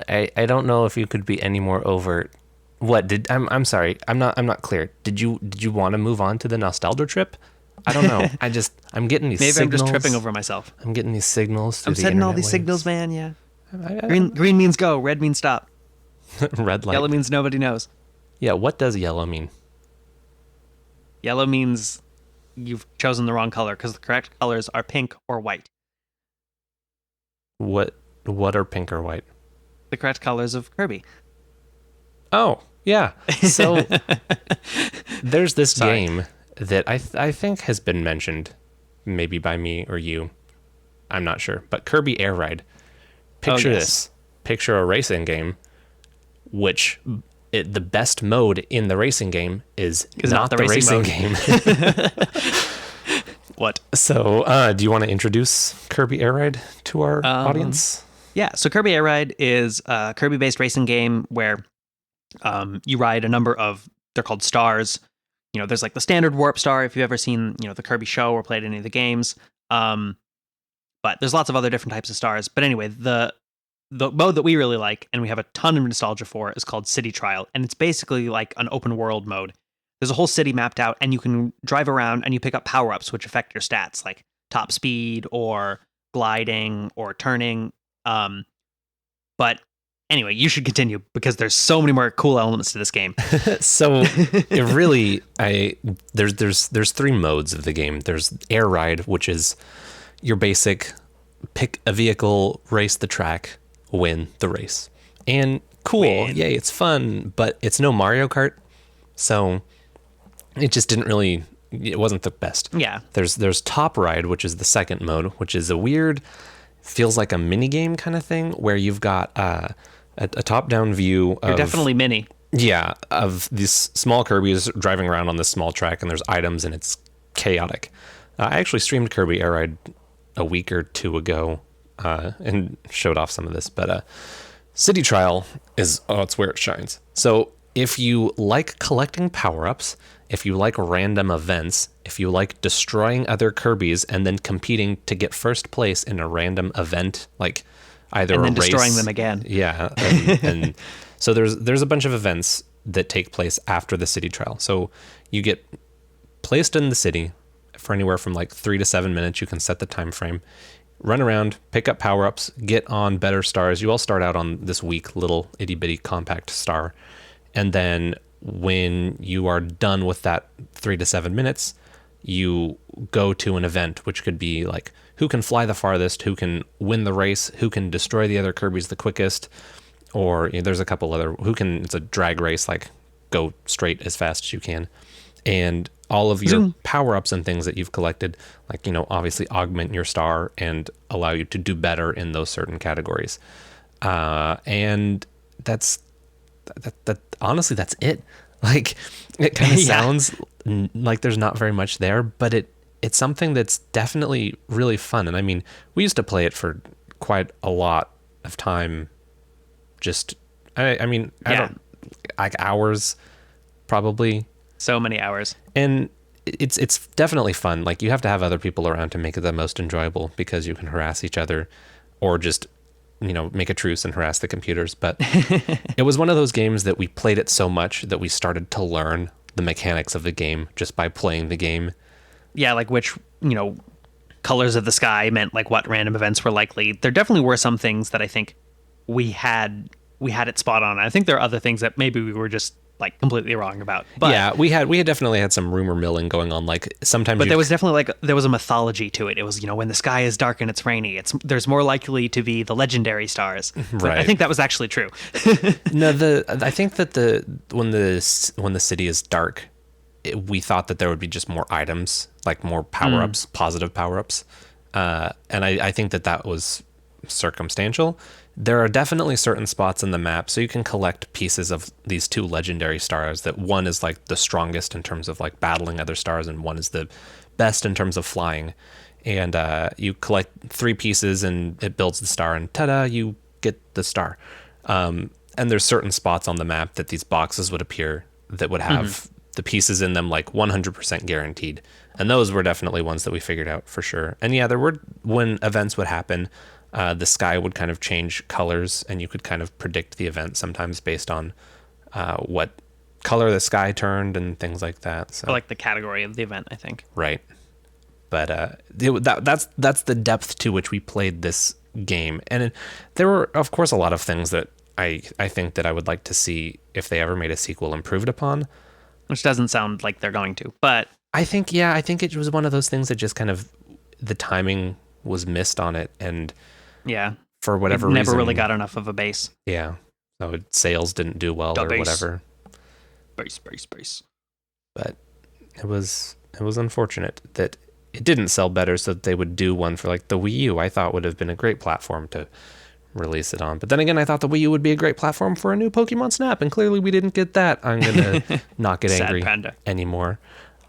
I don't know if you could be any more overt. I'm sorry. I'm not clear. Did you want to move on to the nostalgia trip? I don't know. I'm getting these signals. Maybe I'm just tripping over myself. I'm getting these signals. I'm setting all these signals, man. Yeah. Green means go. Red means stop. Red light. Yellow means nobody knows. Yeah. What does yellow mean? Yellow means you've chosen the wrong color because the correct colors are pink or white. What are pink or white? The correct colors of Kirby. Oh, yeah. So there's this game that I think has been mentioned, maybe by me or you. I'm not sure, but Kirby Air Ride. Picture this. Picture a racing game, which the best mode in the racing game is not the racing game. What? So, do you want to introduce Kirby Air Ride to our audience? Yeah, so Kirby Air Ride is a Kirby-based racing game where you ride a number of, they're called stars. You know, there's like the standard warp star if you've ever seen, you know, the Kirby show or played any of the games. But there's lots of other different types of stars. But anyway, the mode that we really like and we have a ton of nostalgia for is called City Trial. And it's basically like an open world mode. There's a whole city mapped out and you can drive around and you pick up power-ups which affect your stats, like top speed or gliding or turning. But anyway, you should continue because there's so many more cool elements to this game. So it really, there's three modes of the game. There's Air Ride, which is your basic pick a vehicle, race the track, win the race. And cool, yay, it's fun, but it's no Mario Kart. So it just didn't really, it wasn't the best. Yeah. There's Top Ride, which is the second mode, which is a weird, feels like a mini game kind of thing where you've got a top-down view of... You're definitely mini. Yeah, of these small Kirbys driving around on this small track, and there's items, and it's chaotic. I actually streamed Kirby Air Ride a week or two ago and showed off some of this, but City Trial is, it's where it shines. So if you like collecting power-ups, if you like random events, if you like destroying other Kirbys and then competing to get first place in a random event, like either and then a race, destroying them again. Yeah, and so there's a bunch of events that take place after the city trial. So you get placed in the city for anywhere from like 3 to 7 minutes. You can set the time frame, run around, pick up power-ups, get on better stars. You all start out on this weak little itty-bitty compact star. And then when you are done with that 3 to 7 minutes, you go to an event, which could be like who can fly the farthest, who can win the race, who can destroy the other Kirbys the quickest, or there's a couple other, it's a drag race, like go straight as fast as you can. And all of your power-ups and things that you've collected, like, obviously augment your star and allow you to do better in those certain categories. And that honestly, that's it. Like, it kind of sounds like there's not very much there, but it's something that's definitely really fun. And I mean, we used to play it for quite a lot of time. Just, I don't, like hours, probably. So many hours. And it's definitely fun. Like, you have to have other people around to make it the most enjoyable, because you can harass each other or just, make a truce and harass the computers. But it was one of those games that we played it so much that we started to learn the mechanics of the game just by playing the game. Yeah, like which, colors of the sky meant like what random events were likely. There definitely were some things that I think we had it spot on. I think there are other things that maybe we were just like completely wrong about. But yeah, we had definitely had some rumor milling going on. Like sometimes, but there was definitely there was a mythology to it. It was, when the sky is dark and it's rainy, there's more likely to be the legendary stars. Right. I think that was actually true. No, I think that when the city is dark, we thought that there would be just more items, like more power-ups, positive power-ups. And I think that was circumstantial. There are definitely certain spots in the map, so you can collect pieces of these two legendary stars, that one is like the strongest in terms of like battling other stars, and one is the best in terms of flying. And you collect 3 pieces and it builds the star, and ta-da, you get the star. And there's certain spots on the map that these boxes would appear that would have the pieces in them like 100% guaranteed. And those were definitely ones that we figured out for sure. And yeah, there were, when events would happen, the sky would kind of change colors, and you could kind of predict the event sometimes based on what color the sky turned and things like that. So, or like the category of the event, I think. Right. But that's the depth to which we played this game. And there were, of course, a lot of things that I think that I would like to see, if they ever made a sequel, improved upon. Which doesn't sound like they're going to, but I think it was one of those things that just kind of, the timing was missed on it, and for whatever reason, never really got enough of a base. Yeah, so sales didn't do well, or whatever. Base. But it was It was unfortunate that it didn't sell better so that they would do one for like the Wii U. I thought would have been a great platform to release it on. But then again, I thought the Wii U would be a great platform for a new Pokemon Snap, and clearly we didn't get that. I'm going to not get Sad angry panda. anymore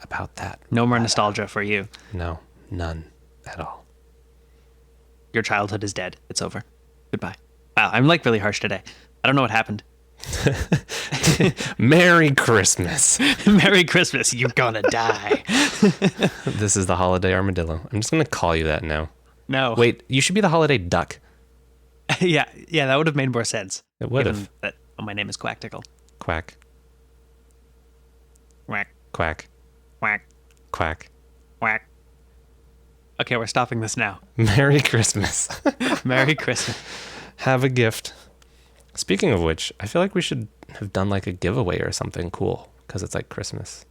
about that. No more nostalgia for you. No, none at all. Your childhood is dead. It's over. Goodbye. Wow, I'm like really harsh today. I don't know what happened. Merry Christmas. Merry Christmas. You're gonna die. This is the holiday armadillo. I'm just going to call you that now. No. Wait, you should be the holiday duck. yeah, that would have made more sense. It would given have. That my name is Quacktickle. Quack, Quack, quack, quack, quack. quack. Okay, we're stopping this now. Merry Christmas. Merry Christmas. Have a gift. Speaking of which, I feel like we should have done like a giveaway or something cool because it's like Christmas.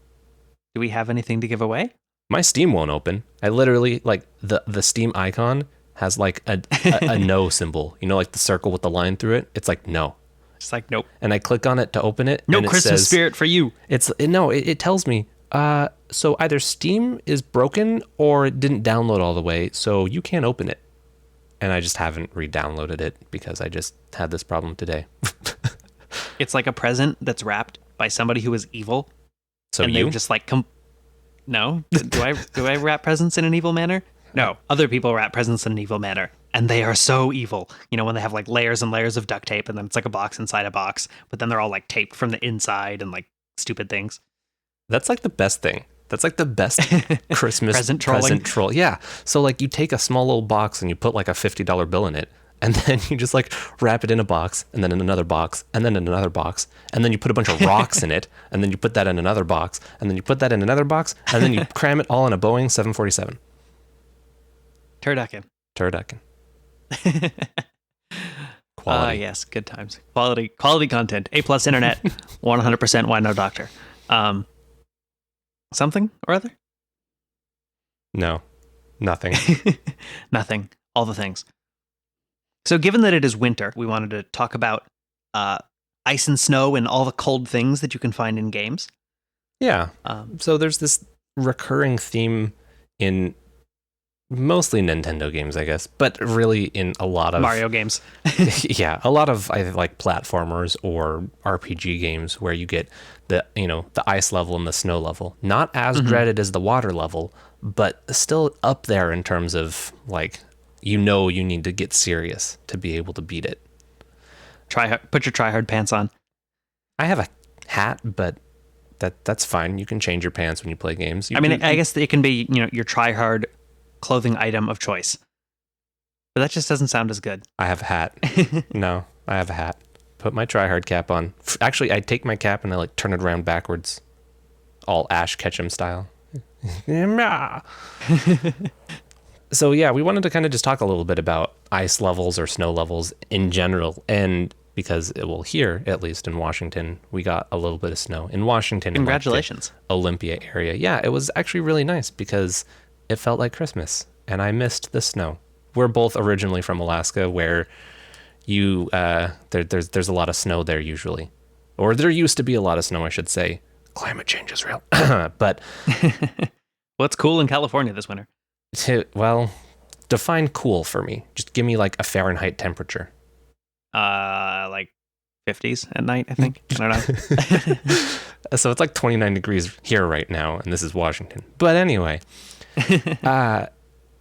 Do we have anything to give away? My Steam won't open. I literally, like, the Steam icon has like a no symbol. You know, like the circle with the line through it? It's like no. It's like, nope. And I click on it to open it. No and it Christmas says, spirit for you. It tells me, so either Steam is broken or it didn't download all the way, so you can't open it. And I just haven't re-downloaded it because I just had this problem today. It's like a present that's wrapped by somebody who is evil. So and you? they're just like, no? Do I wrap presents in an evil manner? No. Other people wrap presents in an evil manner. And they are so evil. You know, when they have like layers and layers of duct tape and then it's like a box inside a box, but then they're all like taped from the inside and like stupid things. That's like the best thing. That's like the best Christmas Present trolling. present troll. Yeah. So like you take a small little box and you put like a $50 bill in it, and then you just like wrap it in a box, and then in another box, and then in another box, and then you put a bunch of rocks in it, and then you put that in another box, and then you put that in another box, and then you cram it all in a Boeing 747. Turducken. Turducken. Quality. Yes, good times. Quality content. A+ internet. 100% why no doctor. Something or other? No, nothing. Nothing. All the things. So given that it is winter, we wanted to talk about ice and snow and all the cold things that you can find in games. Yeah. So there's this recurring theme in mostly Nintendo games, I guess, but really in a lot of Mario games. yeah, a lot of either like platformers or RPG games where you get the ice level and the snow level. Not as dreaded as the water level, but still up there in terms of like you need to get serious to be able to beat it. Put your try-hard pants on. I have a hat, but that's fine. You can change your pants when you play games. I guess it can be, your try-hard clothing item of choice. But that just doesn't sound as good. I have a hat. No, I have a hat. Put my try-hard cap on. Actually, I take my cap and I like turn it around backwards. All Ash Ketchum style. So yeah, we wanted to kind of just talk a little bit about ice levels or snow levels in general. And because here, at least in Washington, we got a little bit of snow. In Washington, Congratulations. in like the Olympia area. Yeah, it was actually really nice because it felt like Christmas and I missed the snow. We're both originally from Alaska where there's a lot of snow there usually. Or there used to be a lot of snow, I should say. Climate change is real. But what's cool in California this winter? Define cool for me. Just give me like a Fahrenheit temperature. Like 50s at night, I think. I don't know. So it's like 29 degrees here right now, and this is Washington. But anyway,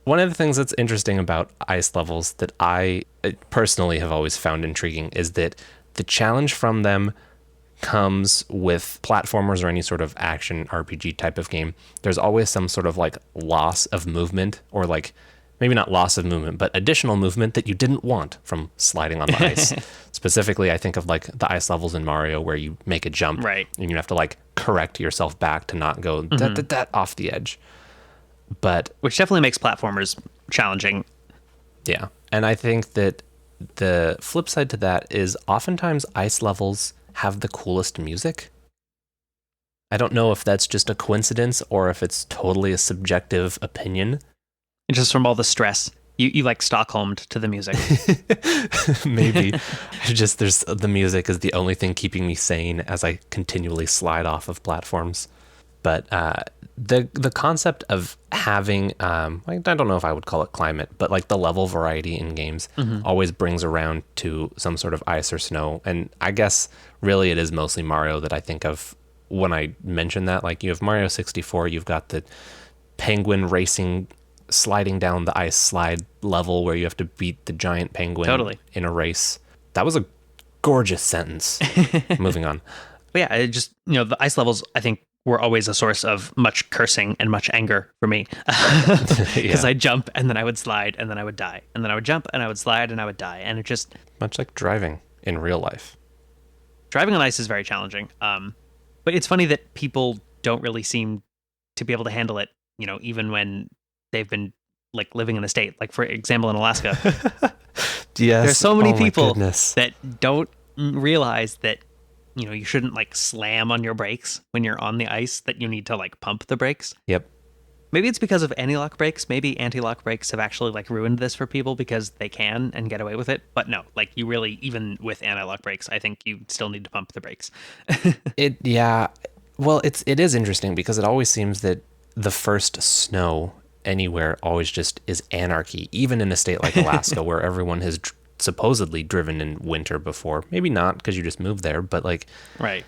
one of the things that's interesting about ice levels that I personally have always found intriguing is that the challenge from them comes with platformers or any sort of action RPG type of game. There's always some sort of like loss of movement, or like maybe not loss of movement, but additional movement that you didn't want from sliding on the ice. Specifically, I think of like the ice levels in Mario where you make a jump, right, and you have to like correct yourself back to not go that off the edge. But which definitely makes platformers challenging. Yeah. And I think that the flip side to that is oftentimes ice levels have the coolest music. I don't know if that's just a coincidence or if it's totally a subjective opinion. It's just from all the stress. You like Stockholmed to the music. Maybe. The music is the only thing keeping me sane as I continually slide off of platforms. But the concept of having, like, I don't know if I would call it climate, but like the level variety in games always brings around to some sort of ice or snow. And I guess really it is mostly Mario that I think of when I mention that. Like, you have Mario 64, you've got the penguin racing, sliding down the ice slide level where you have to beat the giant penguin in a race. That was a gorgeous sentence. Moving on. But yeah, it just, the ice levels, I think, were always a source of much cursing and much anger for me. Because I'd jump and then I would slide and then I would die. And then I would jump and I would slide and I would die. And it just... Much like driving in real life. Driving on ice is very challenging. But it's funny that people don't really seem to be able to handle it, even when they've been like living in a state. Like, for example, in Alaska. Yes. There's so many people that don't realize that you shouldn't like slam on your brakes when you're on the ice, that you need to like pump the brakes. Yep. Maybe it's because of anti-lock brakes. Maybe anti-lock brakes have actually like ruined this for people because they can and get away with it. But no, like, you really, even with anti-lock brakes, I think you still need to pump the brakes. Yeah. Well, it is interesting because it always seems that the first snow anywhere always just is anarchy, even in a state like Alaska where everyone has supposedly driven in winter before. Maybe not, because you just moved there, but like, right,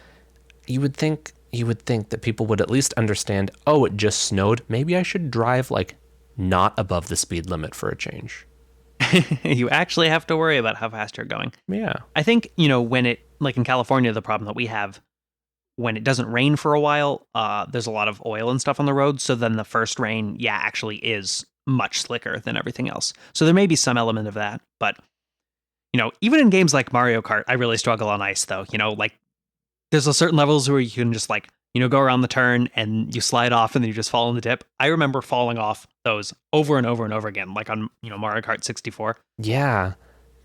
you would think that people would at least understand, oh, it just snowed, maybe I should drive like not above the speed limit for a change. You actually have to worry about how fast you're going. Yeah. I think, when it, like in California, the problem that we have when it doesn't rain for a while, there's a lot of oil and stuff on the road. So then the first rain, actually is much slicker than everything else. So there may be some element of that, but even in games like Mario Kart, I really struggle on ice, though. Like, there's a certain levels where you can just like, go around the turn and you slide off and then you just fall in the dip. I remember falling off those over and over and over again, like on, Mario Kart 64. Yeah.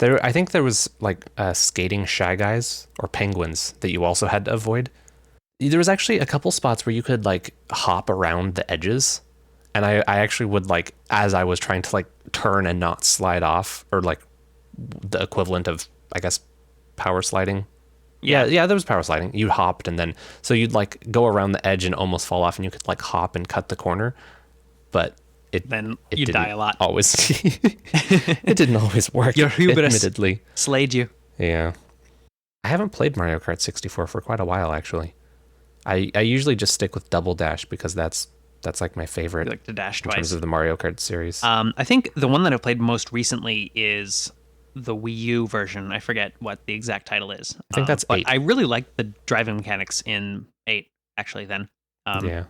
I think there was like skating Shy Guys or penguins that you also had to avoid. There was actually a couple spots where you could like hop around the edges. And I actually would, like, as I was trying to like turn and not slide off, or like the equivalent of, I guess, power sliding. Yeah, there was power sliding. You hopped and then, so you'd like go around the edge and almost fall off, and you could like hop and cut the corner. But it you'd die a lot. Always. It didn't always work. Your hubris admittedly slayed you. Yeah. I haven't played Mario Kart 64 for quite a while, actually. I usually just stick with Double Dash because that's like my favorite. You like to dash in twice. terms of the Mario Kart series. I think the one that I've played most recently is the Wii U version. I forget what the exact title is. I think that's 8. I really like the driving mechanics in 8, actually, then. Yeah.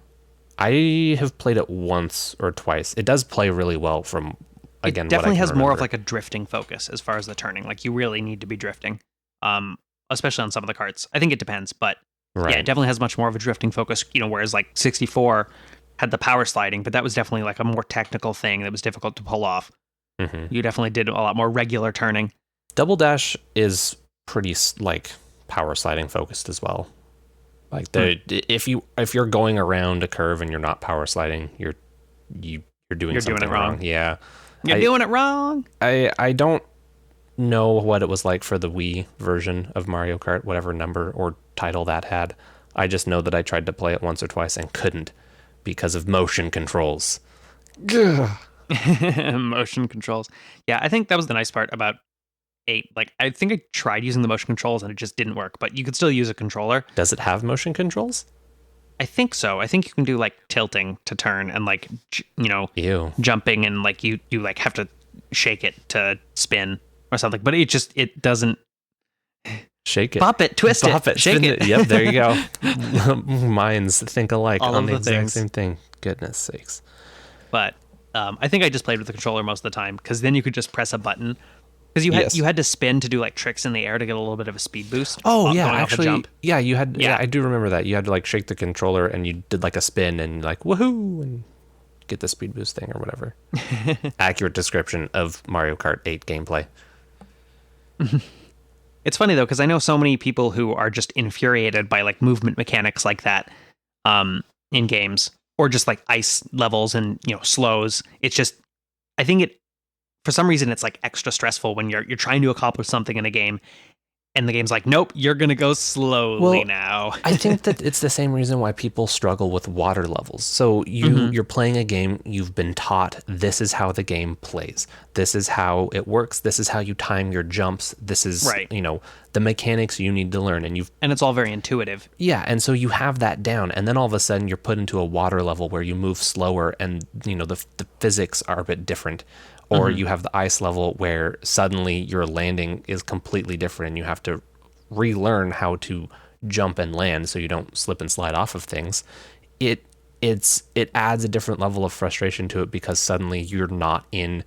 I have played it once or twice. It does play really well from, again, it definitely what I has can more remember. of like a drifting focus as far as the turning. Like, you really need to be drifting, especially on some of the karts. I think it depends, but Right. yeah, it definitely has much more of a drifting focus, whereas like 64 had the power sliding, but that was definitely like a more technical thing that was difficult to pull off. Mm-hmm. You definitely did a lot more regular turning. Double Dash is pretty like power sliding focused as well. Like if you're going around a curve and you're not power sliding, you're doing something wrong. Yeah. You're doing it wrong. I don't know what it was like for the Wii version of Mario Kart, whatever number or title that had. I just know that I tried to play it once or twice and couldn't because of motion controls. Motion controls. Yeah, I think that was the nice part about 8. Like, I think I tried using the motion controls and it just didn't work, but you could still use a controller. Does it have motion controls? I think so. I think you can do like tilting to turn and like, Ew. jumping, and like you like have to shake it to spin or something, but it doesn't. Shake it. Pop it, twist Pop it, shake it. Yep, there you go. Minds think alike All on of the the exact things. same thing. Goodness sakes. But I think I just played with the controller most of the time, because then you could just press a button. Because you had to spin to do like tricks in the air to get a little bit of a speed boost. Oh yeah, going off a actually, jump. yeah, you had. Yeah. Yeah, I do remember that. You had to like shake the controller and you did like a spin and like woohoo and get the speed boost thing or whatever. Accurate description of Mario Kart 8 gameplay. It's funny though, because I know so many people who are just infuriated by like movement mechanics like that in games, or just like ice levels and slows. It's just, I think for some reason it's like extra stressful when you're trying to accomplish something in a game And the game's like, nope, you're going to go slowly now. I think that it's the same reason why people struggle with water levels. So you're playing a game, you've been taught this is how the game plays. This is how it works. This is how you time your jumps. This is, Right. The mechanics you need to learn. And it's all very intuitive. yeah, and so you have that down, and then all of a sudden you're put into a water level where you move slower, and the physics are a bit different. Or you have the ice level where suddenly your landing is completely different, and you have to relearn how to jump and land so you don't slip and slide off of things. It adds a different level of frustration to it because suddenly you're not in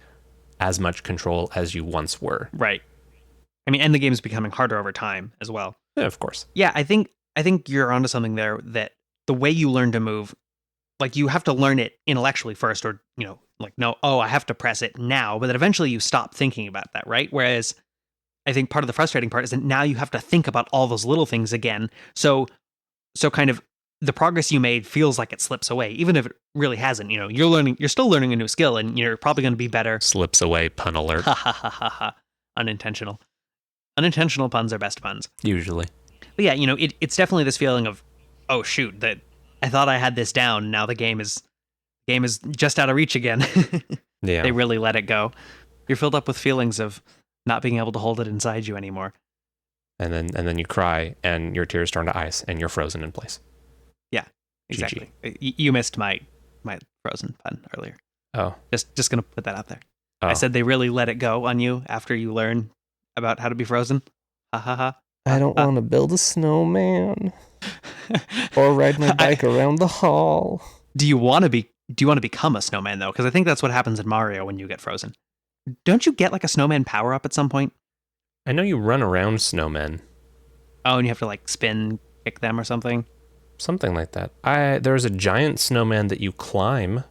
as much control as you once were. Right. I mean, and the game is becoming harder over time as well. Yeah, of course. Yeah, I think you're onto something there, that the way you learn to move, like you have to learn it intellectually first, or like, no, I have to press it now, but then eventually you stop thinking about that, right? Whereas I think part of the frustrating part is that now you have to think about all those little things again. So kind of the progress you made feels like it slips away, even if it really hasn't. You're still learning a new skill, and you're probably going to be better. Slips away, pun alert. Ha ha ha ha ha. Unintentional puns are best puns. Usually. But yeah, it's definitely this feeling of, oh shoot, that I thought I had this down. Now the game is just out of reach again. Yeah. They really let it go. You're filled up with feelings of not being able to hold it inside you anymore. And then you cry, and your tears turn to ice, and you're frozen in place. Yeah, exactly. You missed my frozen pun earlier. Oh. Just gonna put that out there. Oh. I said they really let it go on you after you learn about how to be frozen. Ha ha ha. I don't want to build a snowman or ride my bike around the hall. Do you want to become a snowman though? Because I think that's what happens in Mario when you get frozen. Don't you get like a snowman power up at some point? I know you run around snowmen. Oh, and you have to like spin kick them or something? Something like that. There's a giant snowman that you climb.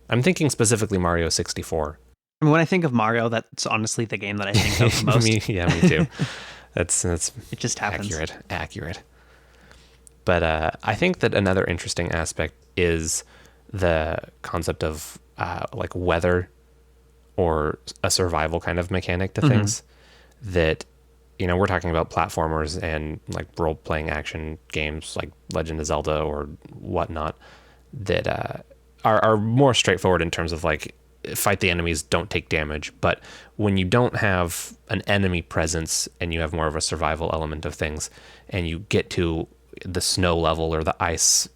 I'm thinking specifically Mario 64. I mean, when I think of Mario, that's honestly the game that I think of the most. me too. That's it just happens. Accurate. But I think that another interesting aspect is the concept of like weather or a survival kind of mechanic to things. That we're talking about platformers and like role-playing action games like Legend of Zelda or whatnot that are more straightforward in terms of like fight the enemies, don't take damage. But when you don't have an enemy presence and you have more of a survival element of things, and you get to the snow level or the ice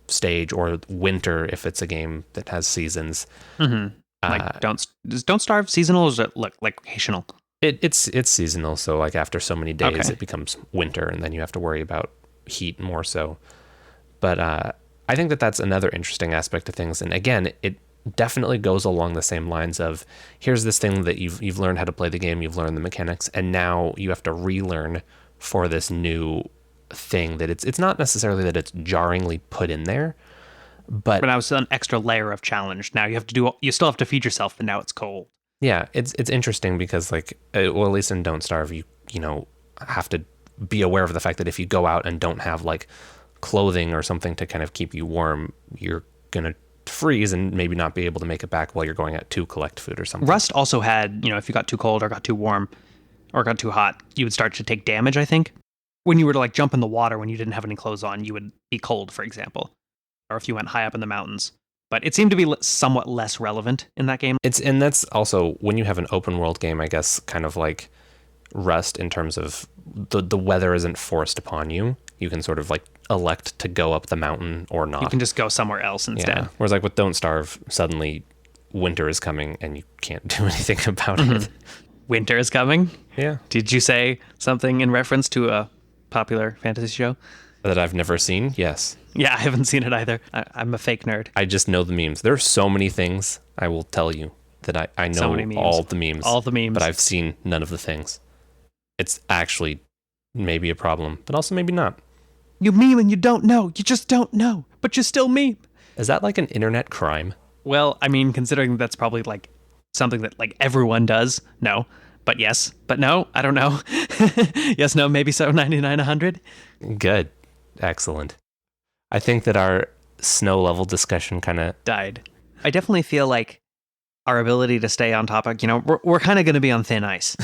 stage or winter, if it's a game that has seasons. Like don't starve seasonal, or is it like occasional? It's seasonal, so like after so many days it becomes winter, and then you have to worry about heat more so. But I think that that's another interesting aspect of things, and again, it definitely goes along the same lines of here's this thing that you've learned how to play the game, you've learned the mechanics, and now you have to relearn for this new thing that it's not necessarily that it's jarringly put in there, but now it's an extra layer of challenge. Now you still have to feed yourself, but now it's cold. Yeah, it's interesting because like at least in Don't Starve, you have to be aware of the fact that if you go out and don't have like clothing or something to kind of keep you warm, you're gonna freeze and maybe not be able to make it back while you're going out to collect food or something. Rust also had, if you got too cold or got too warm or got too hot, you would start to take damage, I think. When you were to like jump in the water when you didn't have any clothes on, you would be cold, for example. Or if you went high up in the mountains. But it seemed to be somewhat less relevant in that game. And that's also when you have an open world game, I guess, kind of like Rust in terms of the weather isn't forced upon you. You can sort of like elect to go up the mountain or not. You can just go somewhere else instead. Yeah. Whereas like with Don't Starve, suddenly winter is coming and you can't do anything about it. Winter is coming? Yeah. Did you say something in reference to a popular fantasy show? That I've never seen? Yes. Yeah, I haven't seen it either. I'm a fake nerd. I just know the memes. There are so many things, I will tell you, that I know all the memes. All the memes. But I've seen none of the things. It's actually maybe a problem, but also maybe not. You meme and you don't know. You just don't know. But you still meme. Is that like an internet crime? Well, I mean, considering that's probably like something that like everyone does. No. But yes. But no. I don't know. Yes, no, maybe so. 99, 100. Good. Excellent. I think that our snow level discussion kind of died. I definitely feel like our ability to stay on topic, we're kind of going to be on thin ice.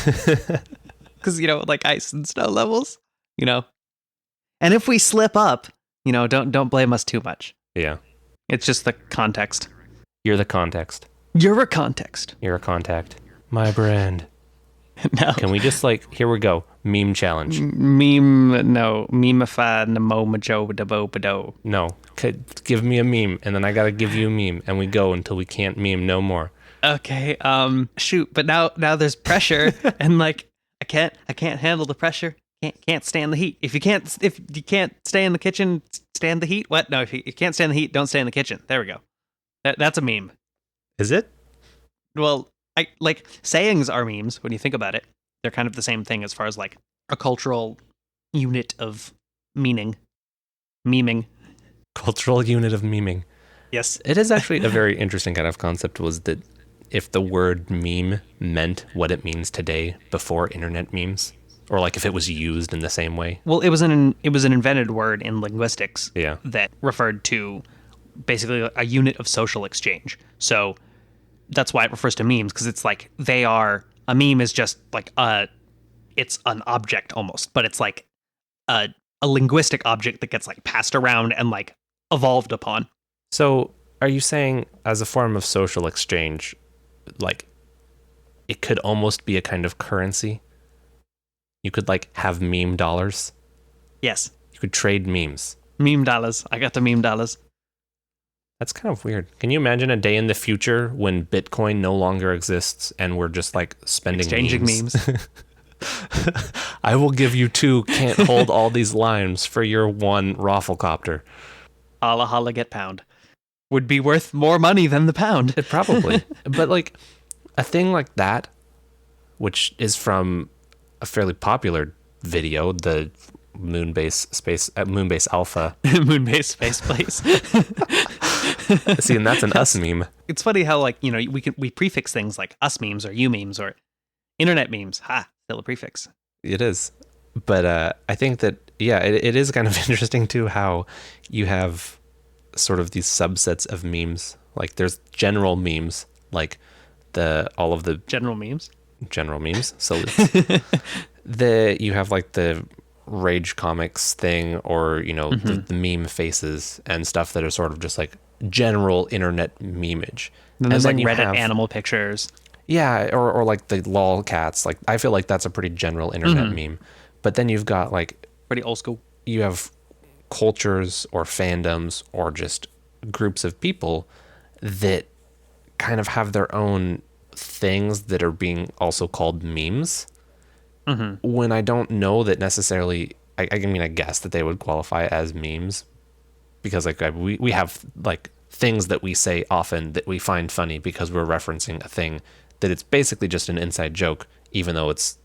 because like ice and snow levels, and if we slip up, don't blame us too much. Yeah. It's just the context. You're the context. You're a context. You're a contact. My brand. No. Can we just here we go. Meme challenge. Memeify namo majo dabo bado. No. Give me a meme, and then I gotta give you a meme, and we go until we can't meme no more. Okay. Shoot. But now there's pressure, and I can't handle the pressure. Can't stand the heat. If you can't stay in the kitchen, stand the heat. What? No. If you can't stand the heat, don't stay in the kitchen. There we go. That's a meme. Is it? Well, sayings are memes when you think about it. They're kind of the same thing as far as a cultural unit of meaning. Meming. Cultural unit of meming. Yes. It is actually a very interesting kind of concept, was that if the word meme meant what it means today before internet memes, or if it was used in the same way. Well, it was an invented word in linguistics that referred to basically a unit of social exchange. So that's why it refers to memes, because it's they are, a meme is just it's an object almost, but it's a linguistic object that gets passed around and evolved upon. So are you saying as a form of social exchange, it could almost be a kind of currency? You could have meme dollars? Yes. You could trade memes. Meme dollars. I got the meme dollars. That's kind of weird. Can you imagine a day in the future when Bitcoin no longer exists and we're just spending exchanging memes? I will give you 2 can't hold all these limes for your 1 Rafflecopter. Holla holla get pound. Would be worth more money than the pound. It probably. But a thing like that, which is from a fairly popular video, the Moonbase Alpha. Moonbase Space Place. See, and that's an us meme. It's funny how we prefix things like us memes or you memes or internet memes. Ha, still a prefix. It is. But I think that, it is kind of interesting too how you have sort of these subsets of memes. There's general memes, all of the general memes. So you have the Rage Comics thing, or the meme faces and stuff that are sort of just general internet memeage. Then there's Reddit animal pictures. Yeah, or the lol cats. I feel that's a pretty general internet meme. But then you've got pretty old school. You have cultures or fandoms or just groups of people that kind of have their own things that are being also called memes. When I don't know that necessarily, I guess that they would qualify as memes, because we have things that we say often that we find funny because we're referencing a thing that it's basically just an inside joke, even though it's,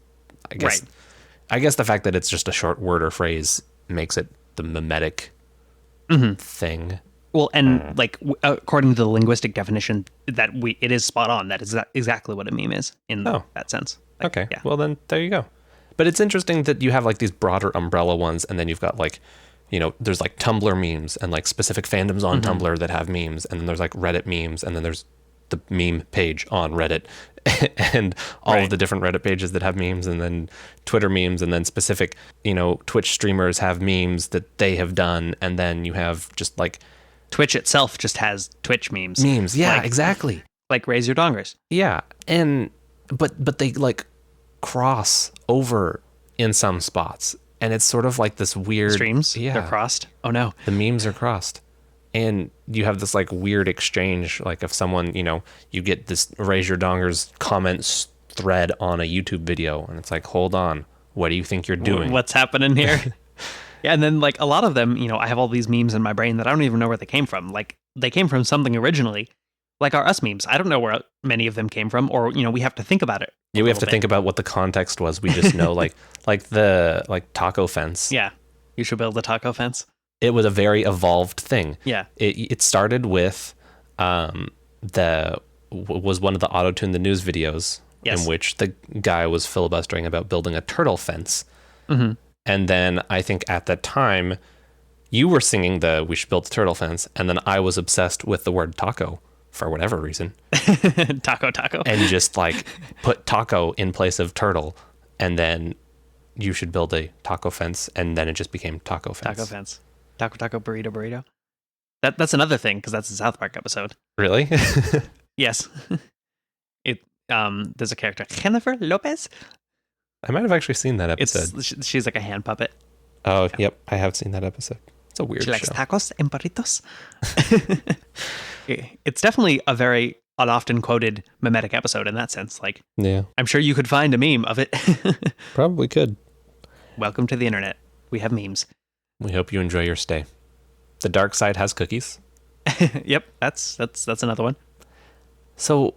I guess the fact that it's just a short word or phrase makes it the mimetic thing. Well, and according to the linguistic definition, it is spot on. That is exactly what a meme is in that sense. Okay. Yeah. Well, then there you go. But it's interesting that you have these broader umbrella ones, and then you've got there's Tumblr memes and specific fandoms on Tumblr that have memes, and then there's Reddit memes, and then there's the meme page on Reddit and all of the different Reddit pages that have memes, and then Twitter memes, and then specific, Twitch streamers have memes that they have done, and then you have just Twitch itself just has Twitch memes. Memes, yeah, exactly. Raise your dongers. Yeah, and but they cross over in some spots, and it's sort of this weird streams. Yeah, they're crossed. Oh no, the memes are crossed, and you have this weird exchange. If someone, you get this raise your dongers comments thread on a YouTube video, and it's hold on, what do you think you're doing? What's happening here? Yeah, and then a lot of them, I have all these memes in my brain that I don't even know where they came from. They came from something originally, our us memes. I don't know where many of them came from, or we have to think about it. Yeah, we have to think about what the context was. We just know the taco fence. Yeah, you should build a taco fence. It was a very evolved thing. Yeah, it started with was one of the auto-tune the news videos in which the guy was filibustering about building a turtle fence. And then I think at that time, you were singing we should build a turtle fence, and then I was obsessed with the word taco for whatever reason. Taco. And just put taco in place of turtle, and then you should build a taco fence, and then it just became taco fence. Taco fence. Taco burrito burrito. That's another thing, because that's a South Park episode. Really? Yes. There's a character, Jennifer Lopez. I might have actually seen that episode. She's like a hand puppet. Oh, yep. I have seen that episode. It's a weird show. She likes tacos and burritos. It's definitely a very unoften quoted mimetic episode in that sense. Like, yeah, I'm sure you could find a meme of it. Probably could. Welcome to the internet. We have memes. We hope you enjoy your stay. The dark side has cookies. Yep, that's another one. So,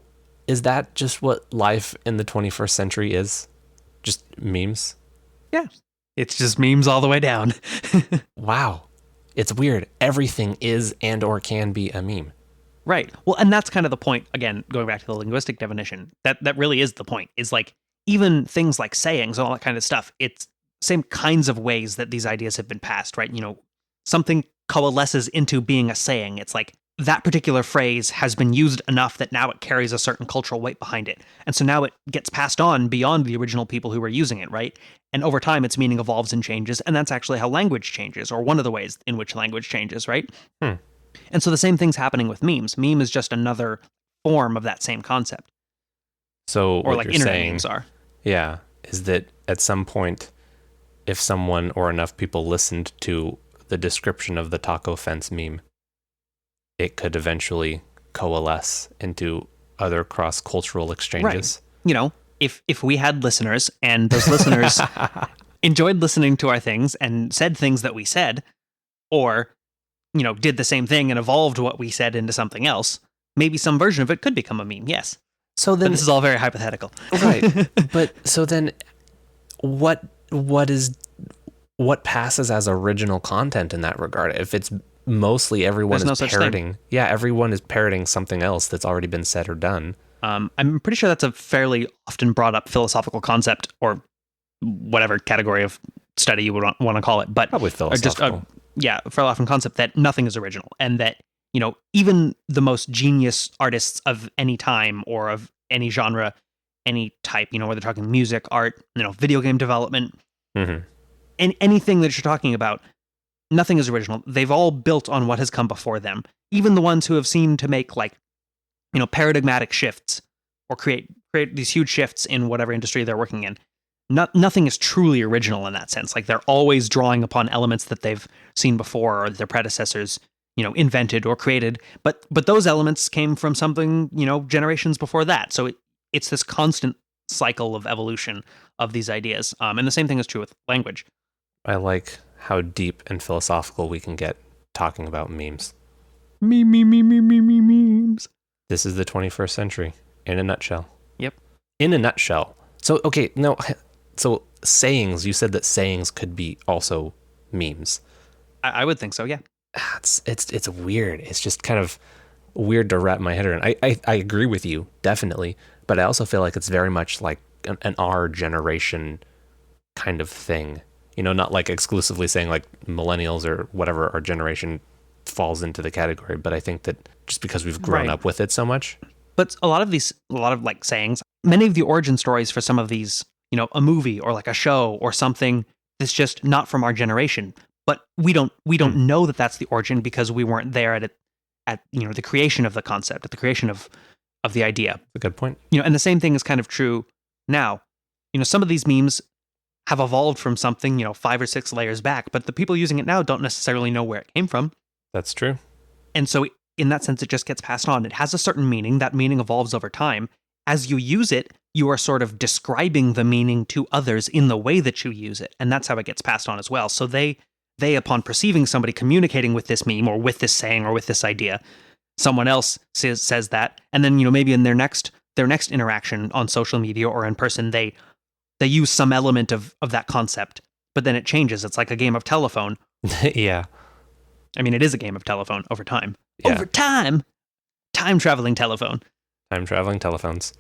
is that just what life in the 21st century is? Just memes? Yeah. It's just memes all the way down. Wow. It's weird. Everything is and or can be a meme. Right. Well, and that's kind of the point, again, going back to the linguistic definition. That really is the point. Is like, even things like sayings and all that kind of stuff, it's same kinds of ways that these ideas have been passed, right? You know, something coalesces into being a saying. It's like that particular phrase has been used enough that now it carries a certain cultural weight behind it. And so now it gets passed on beyond the original people who were using it, right? And over time, its meaning evolves and changes. And that's actually how language changes, or one of the ways in which language changes, right? And so the same thing's happening with memes. Meme is just another form of that same concept. So or what like you're internet saying, memes are. Yeah, is that at some point, if someone or enough people listened to the description of the taco fence meme, it could eventually coalesce into other cross-cultural exchanges. Right. You know, if we had listeners and those listeners enjoyed listening to our things and said things that we said, or, you know, did the same thing and evolved what we said into something else, maybe some version of it could become a meme, yes. So then, but this is all very hypothetical. Right. But so then what passes as original content in that regard? If it's mostly everyone is parroting. Yeah, everyone is parroting something else that's already been said or done. I'm pretty sure that's a fairly often brought up philosophical concept, or whatever category of study you would want to call it. But probably philosophical. Fairly often concept that nothing is original, and that, you know, even the most genius artists of any time or of any genre, any type, you know, whether they're talking music, art, you know, video game development, and anything that you're talking about, nothing is original. They've all built on what has come before them. Even the ones who have seemed to make, like, you know, paradigmatic shifts or create these huge shifts in whatever industry they're working in. Nothing is truly original in that sense. Like, they're always drawing upon elements that they've seen before or their predecessors, you know, invented or created. But those elements came from something, you know, generations before that. So it's this constant cycle of evolution of these ideas. And the same thing is true with language. I like how deep and philosophical we can get talking about memes. Memes. This is the 21st century in a nutshell. Yep. In a nutshell. So, okay, no. So sayings, you said that sayings could be also memes. I would think so, yeah. It's weird. It's just kind of weird to wrap my head around. I agree with you, definitely. But I also feel like it's very much like an our generation kind of thing. You know, not like exclusively saying like millennials or whatever our generation falls into the category. But I think that just because we've grown up with it so much. But a lot of like sayings, many of the origin stories for some of these, you know, a movie or like a show or something that's just not from our generation. But we don't know that that's the origin because we weren't there at you know, the creation of the concept, at the creation of the idea. A good point. You know, and the same thing is kind of true now. You know, some of these memes have evolved from something, you know, 5 or 6 layers back, but the people using it now don't necessarily know where it came from. That's true. And so in that sense, it just gets passed on. It has a certain meaning. That meaning evolves over time. As you use it, you are sort of describing the meaning to others in the way that you use it. And that's how it gets passed on as well. So they upon perceiving somebody communicating with this meme or with this saying or with this idea, someone else says that. And then, you know, maybe in their next interaction on social media or in person, they use some element of that concept, but then it changes. It's like a game of telephone. Yeah. I mean, it is a game of telephone over time. Yeah. Over time. Time-traveling telephone. Time-traveling telephones.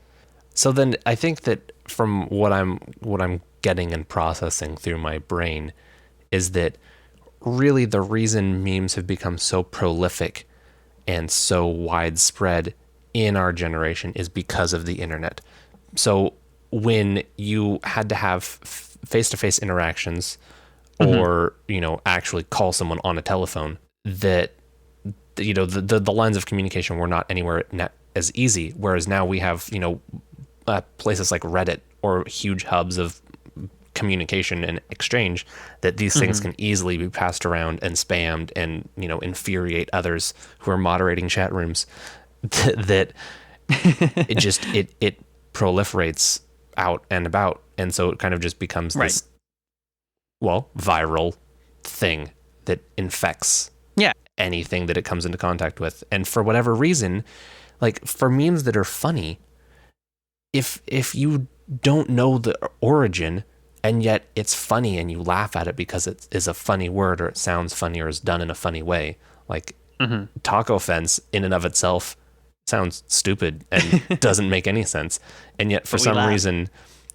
So then I think that from what I'm getting and processing through my brain is that really the reason memes have become so prolific and so widespread in our generation is because of the internet. So when you had to have face-to-face interactions or, actually call someone on a telephone, that, the lines of communication were not anywhere as easy. Whereas now we have, places like Reddit or huge hubs of communication and exchange, that these things can easily be passed around and spammed and, infuriate others who are moderating chat rooms, that it proliferates out and about. And so it kind of just becomes this, viral thing that infects anything that it comes into contact with. And for whatever reason, like for memes that are funny, if you don't know the origin and yet it's funny and you laugh at it because it is a funny word or it sounds funny or is done in a funny way, like taco fence in and of itself sounds stupid and doesn't make any sense. And yet for some reason,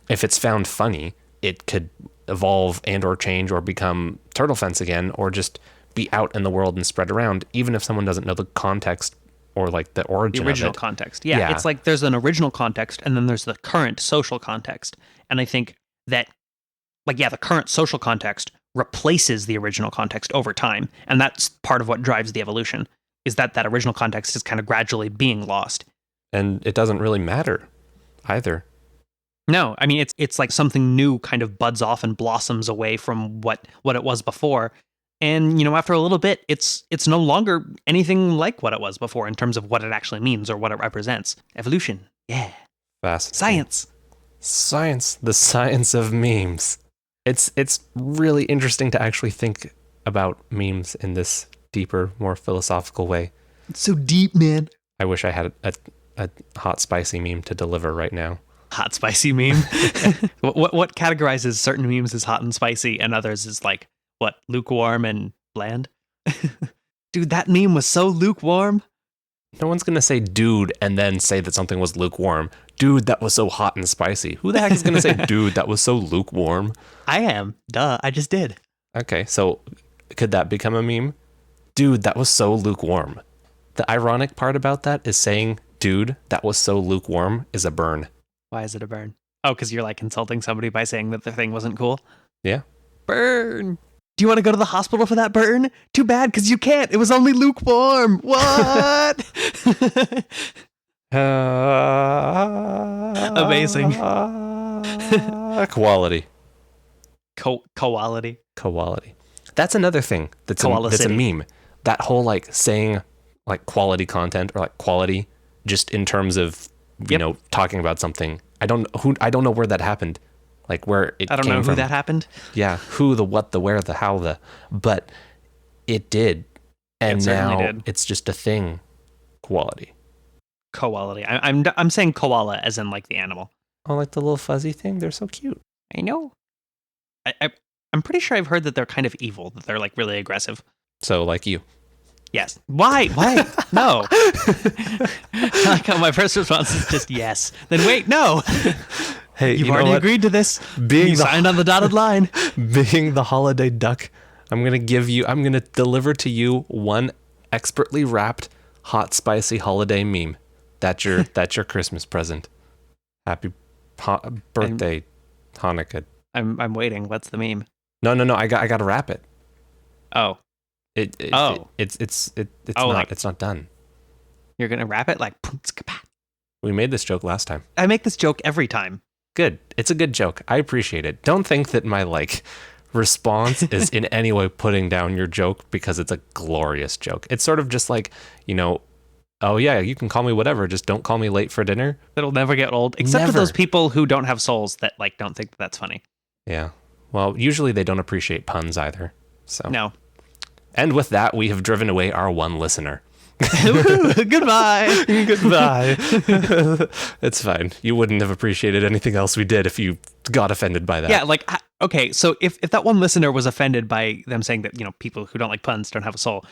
if it's found funny, it could evolve and or change or become turtle fence again, or just be out in the world and spread around, even if someone doesn't know the context or like the origin the original of it. Context. Yeah, it's like there's an original context and then there's the current social context. And I think that, the current social context replaces the original context over time. And that's part of what drives the evolution, is that original context is kind of gradually being lost. And it doesn't really matter either. No, I mean, it's like something new kind of buds off and blossoms away from what it was before. And, after a little bit, it's no longer anything like what it was before in terms of what it actually means or what it represents. Evolution. Yeah. Fast. Science. The science of memes. It's really interesting to actually think about memes in this deeper, more philosophical way. It's so deep, man. I wish I had a hot, spicy meme to deliver right now. Hot, spicy meme? What categorizes certain memes as hot and spicy and others as like, what, lukewarm and bland? Dude, that meme was so lukewarm. No one's going to say dude and then say that something was lukewarm. Dude, that was so hot and spicy. Who the heck is going to say, dude, that was so lukewarm? I am. Duh, I just did. Okay, so could that become a meme? Dude, that was so lukewarm. The ironic part about that is saying, dude, that was so lukewarm is a burn. Why is it a burn? Oh, because you're like insulting somebody by saying that the thing wasn't cool? Yeah. Burn. Do you want to go to the hospital for that burn? Too bad, because you can't. It was only lukewarm. What? Amazing. Quality. Quality. That's another thing that's a meme. That whole like saying like quality content or like quality just in terms of talking about something. I don't know where that happened. Like where it came from. I don't know who that happened. Yeah, who, the what, the where, the how, the, but it did. And now it's just a thing. Quality. I'm saying koala as in like the animal. Oh, like the little fuzzy thing? They're so cute. I know. I'm pretty sure I've heard that they're kind of evil, that they're like really aggressive. So like you. Yes. Why? No. Like how my first response is just yes. Then wait, no. Hey, you've already agreed to this. You signed on the dotted line. Being the holiday duck, I'm going to deliver to you one expertly wrapped hot spicy holiday meme. That's your Christmas present. Happy birthday, Hanukkah. I'm waiting. What's the meme? No. I got to wrap it. Oh. It's not done. You're going to wrap it like we made this joke last time. I make this joke every time. Good. It's a good joke. I appreciate it. Don't think that my response is in any way putting down your joke, because it's a glorious joke. It's sort of just like, oh yeah, you can call me whatever, just don't call me late for dinner. It'll never get old, except for those people who don't have souls that like don't think that's funny. Yeah. Well, usually they don't appreciate puns either. So no. And with that, we have driven away our one listener. Goodbye. It's fine. You wouldn't have appreciated anything else we did if you got offended by that. Yeah, like, okay, so if that one listener was offended by them saying that, people who don't like puns don't have a soul,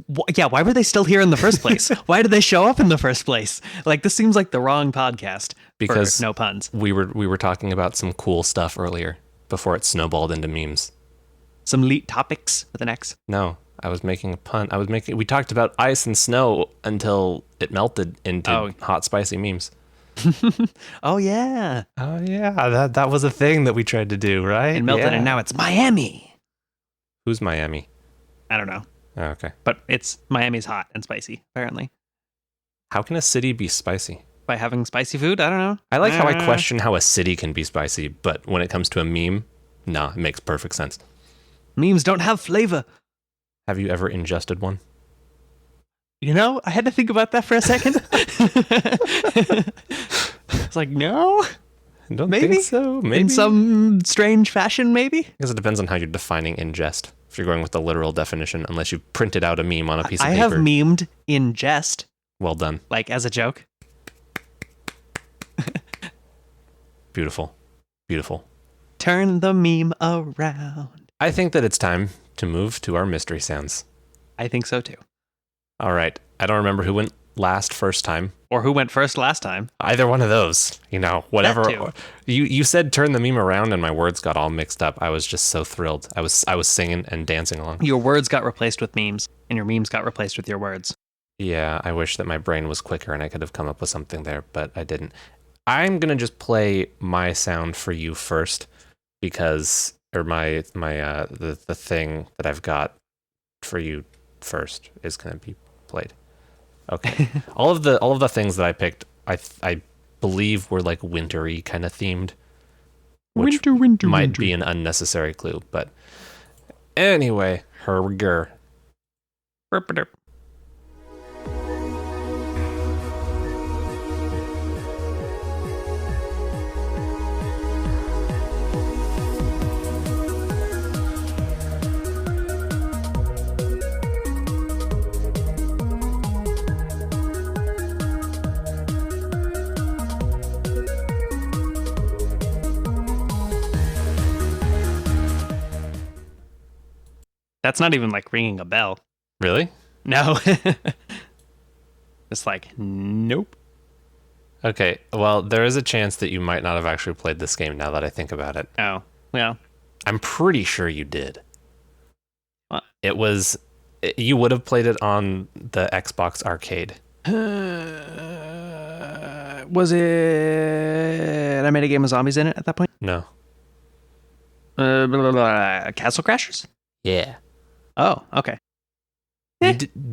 why were they still here in the first place? Why did they show up in the first place? Like, this seems like the wrong podcast because for no puns. We were talking about some cool stuff earlier before it snowballed into memes. Some elite topics with an X? No. I was making a pun. We talked about ice and snow until it melted into hot, spicy memes. Oh yeah, Oh yeah, that was a thing that we tried to do, right? it melted, Yeah. and now it's Miami. Who's Miami? I don't know, Oh, okay. but it's Miami's hot and spicy apparently. How can a city be spicy? By having spicy food, I don't know. I like how I question how a city can be spicy, but when it comes to a meme, nah, it makes perfect sense. Memes don't have flavor. Have you ever ingested one? You know, I had to think about that for a second. It's like, no, I don't maybe think so. Maybe. in some strange fashion, maybe. I guess it depends on how you're defining ingest. If you're going with the literal definition, unless you printed out a meme on a piece of I paper. have memed in jest, Well done. like as a joke. Beautiful. Beautiful. Turn the meme around. I think that it's time to move to our mystery sounds. I think so too. All right. I don't remember who went last first time. Or who went first last time? Either one of those, whatever. That too. You said turn the meme around and my words got all mixed up. I was just so thrilled. I was singing and dancing along. Your words got replaced with memes, and your memes got replaced with your words. Yeah, I wish that my brain was quicker and I could have come up with something there, but I didn't. I'm going to just play my sound for you first because the thing that I've got for you first is going to be played. Okay. all of the things that I picked, I believe were like wintry kind of themed, which might be an unnecessary clue, but anyway, herger. Burp-a-derp. That's not even like ringing a bell. Really? No. It's like, nope. Okay, well, there is a chance that you might not have actually played this game now that I think about it. Oh, well. I'm pretty sure you did. What? You would have played it on the Xbox Arcade. Was it... I made a game of zombies in it at that point? No. Blah, blah, blah. Castle Crashers? Yeah. Oh, okay.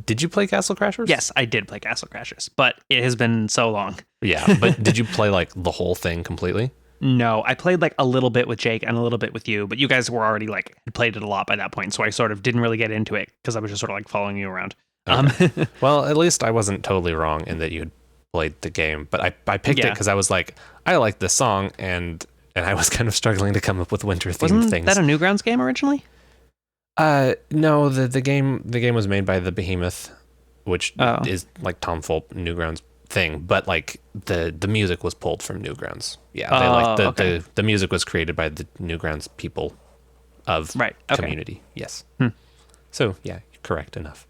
Did you play Castle Crashers? Yes, I did play Castle Crashers, but it has been so long. Yeah, but did you play like the whole thing completely? No, I played like a little bit with Jake and a little bit with you, but you guys were already like had played it a lot by that point, so I sort of didn't really get into it because I was just sort of like following you around. Okay. Well, at least I wasn't totally wrong in that you had played the game, but I picked it because I was like, I like this song, and I was kind of struggling to come up with winter themed things. Wasn't that a Newgrounds game originally? No, the game was made by the Behemoth, which Oh. is like Tom Fulp Newgrounds thing, but like the music was pulled from Newgrounds. Yeah, they like okay. the music was created by the Newgrounds people of Right, okay. community. Yes. So yeah, correct enough.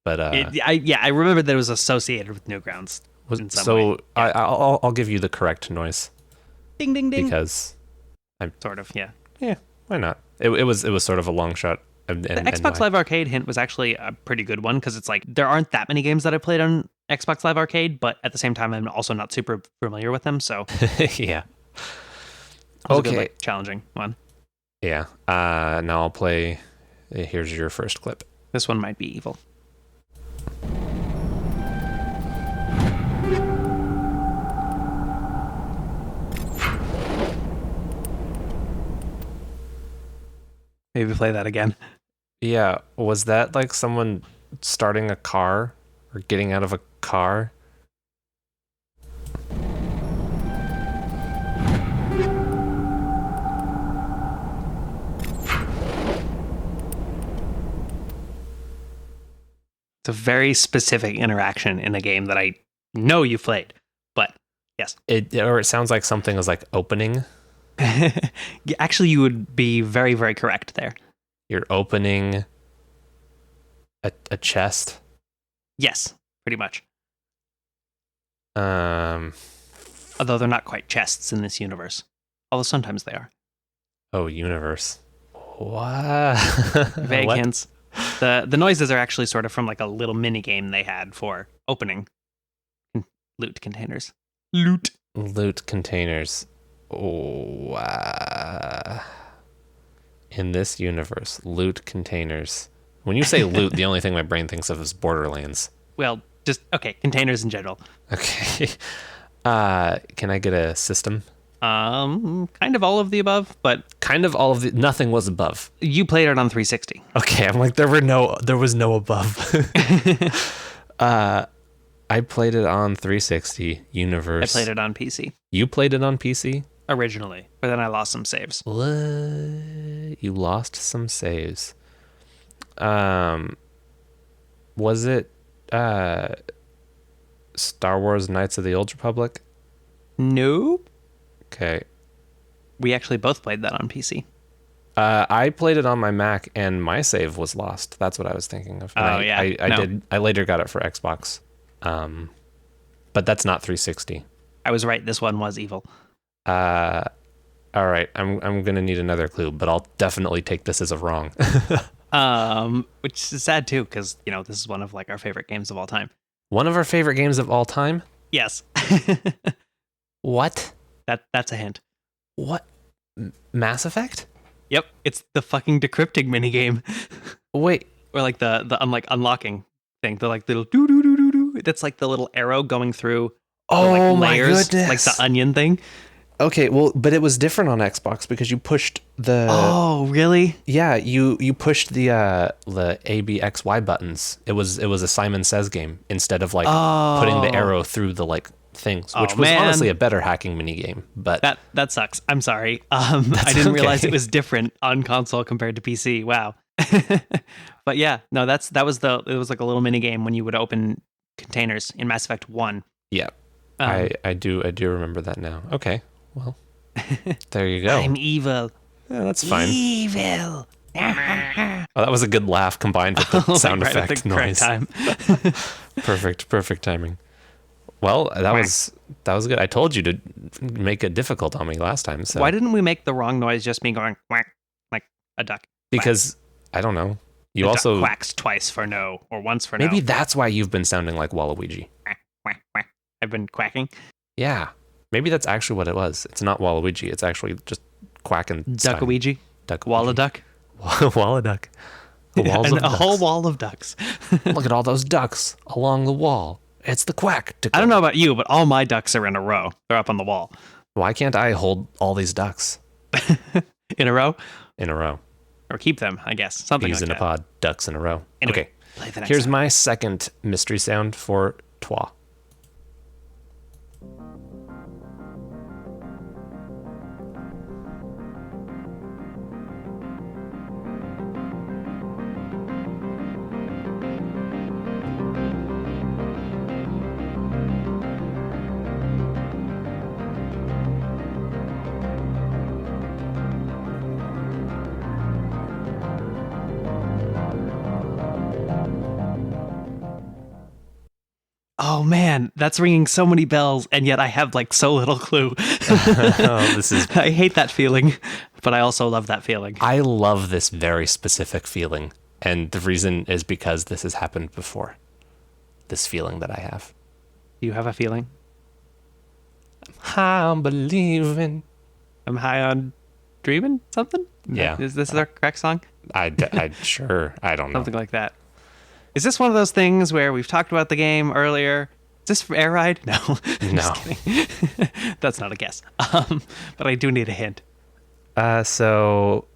But I remember that it was associated with Newgrounds in some way. I'll give you the correct noise Ding ding ding. because Sort of, yeah. yeah, why not? It was sort of a long shot. And The Xbox Live Arcade hint was actually a pretty good one because it's like there aren't that many games that I played on Xbox Live Arcade, but at the same time, I'm also not super familiar with them. So yeah. it was a Okay. good, like, challenging one. Yeah. Now I'll play. Here's your first clip. This one might be evil. Maybe play that again. Yeah. Was that like someone starting a car or getting out of a car? It's a very specific interaction in a game that I know you played, but yes. It sounds like something was like opening. Actually, you would be very, very correct there. You're opening a chest. Yes, pretty much. Um. Although they're not quite chests in this universe. Although sometimes they are. Oh, universe. What? Vague What? hints. The noises are actually sort of from like a little mini game they had for opening loot containers. Loot. Loot containers. Oh, in this universe, loot containers. When you say loot, the only thing my brain thinks of is Borderlands. Well, just okay. Containers in general. Okay. Can I get a system? Kind of all of the above, but Kind of all of the. Nothing was above. you played it on 360. Okay, I'm like there was no above. I played it on 360 universe. I played it on PC You played it on PC? originally, but then I lost some saves. What? You lost some saves. Was it Star Wars Knights of the Old Republic? Nope. Okay. We actually both played that on PC. I played it on my Mac and my save was lost. That's what I was thinking of. Oh, yeah. I later got it for Xbox. But that's not 360. I was right. This one was evil. All right. I'm gonna need another clue, but I'll definitely take this as a wrong. Which is sad too, because this is one of like our favorite games of all time. One of our favorite games of all time? Yes. What? That's a hint. What? Mass Effect? Yep, it's the fucking decrypting minigame. Wait. Or like the unlocking thing. The like little doo doo doo doo doo. That's like the little arrow going through Oh, like layers, my goodness. like the onion thing. Okay, well, but it was different on Xbox because you pushed the. Oh, really? Yeah, you pushed the A, B, X, Y buttons. It was a Simon Says game instead of like putting the arrow through the like things, which was honestly a better hacking mini game. But that sucks. I'm sorry. I didn't realize it was different on console compared to PC. Wow. But yeah, no, it was like a little mini game when you would open containers in Mass Effect 1. Yeah. I do remember that now. Okay. Well, there you go. I'm evil. Yeah, that's fine. Evil. Oh, that was a good laugh combined with the sound right effect at the noise. Time. Perfect timing. Well, that was good. I told you to make it difficult on me last time. So why didn't we make the wrong noise just me going quack like a duck? Because I don't know. You the also duck quacks twice for no or once for maybe no. that's why you've been sounding like Waluigi. Quack, quack. I've been quacking. Yeah. Maybe that's actually what it was. It's not Waluigi. It's actually just quacking. Duckaluigi. Duck. Walla duck. Walla duck. A whole wall of ducks. Look at all those ducks along the wall. It's the quack. I don't know about you, but all my ducks are in a row. They're up on the wall. Why can't I hold all these ducks in a row? In a row. Or keep them, I guess. Something Peas like in that. a pod, ducks in a row. Anyway, okay. Here's my second mystery sound for Twa. Oh man, that's ringing so many bells, and yet I have like so little clue. I hate that feeling, but I also love that feeling. I love this very specific feeling, and the reason is because this has happened before. This feeling that I have. Do you have a feeling? I'm high on believing. I'm high on dreaming? Something? Yeah. Is this our correct song? I sure. I don't know. Something like that. Is this one of those things where we've talked about the game earlier? Is this for Air Ride? No. No. Just kidding. That's not a guess. But I do need a hint. So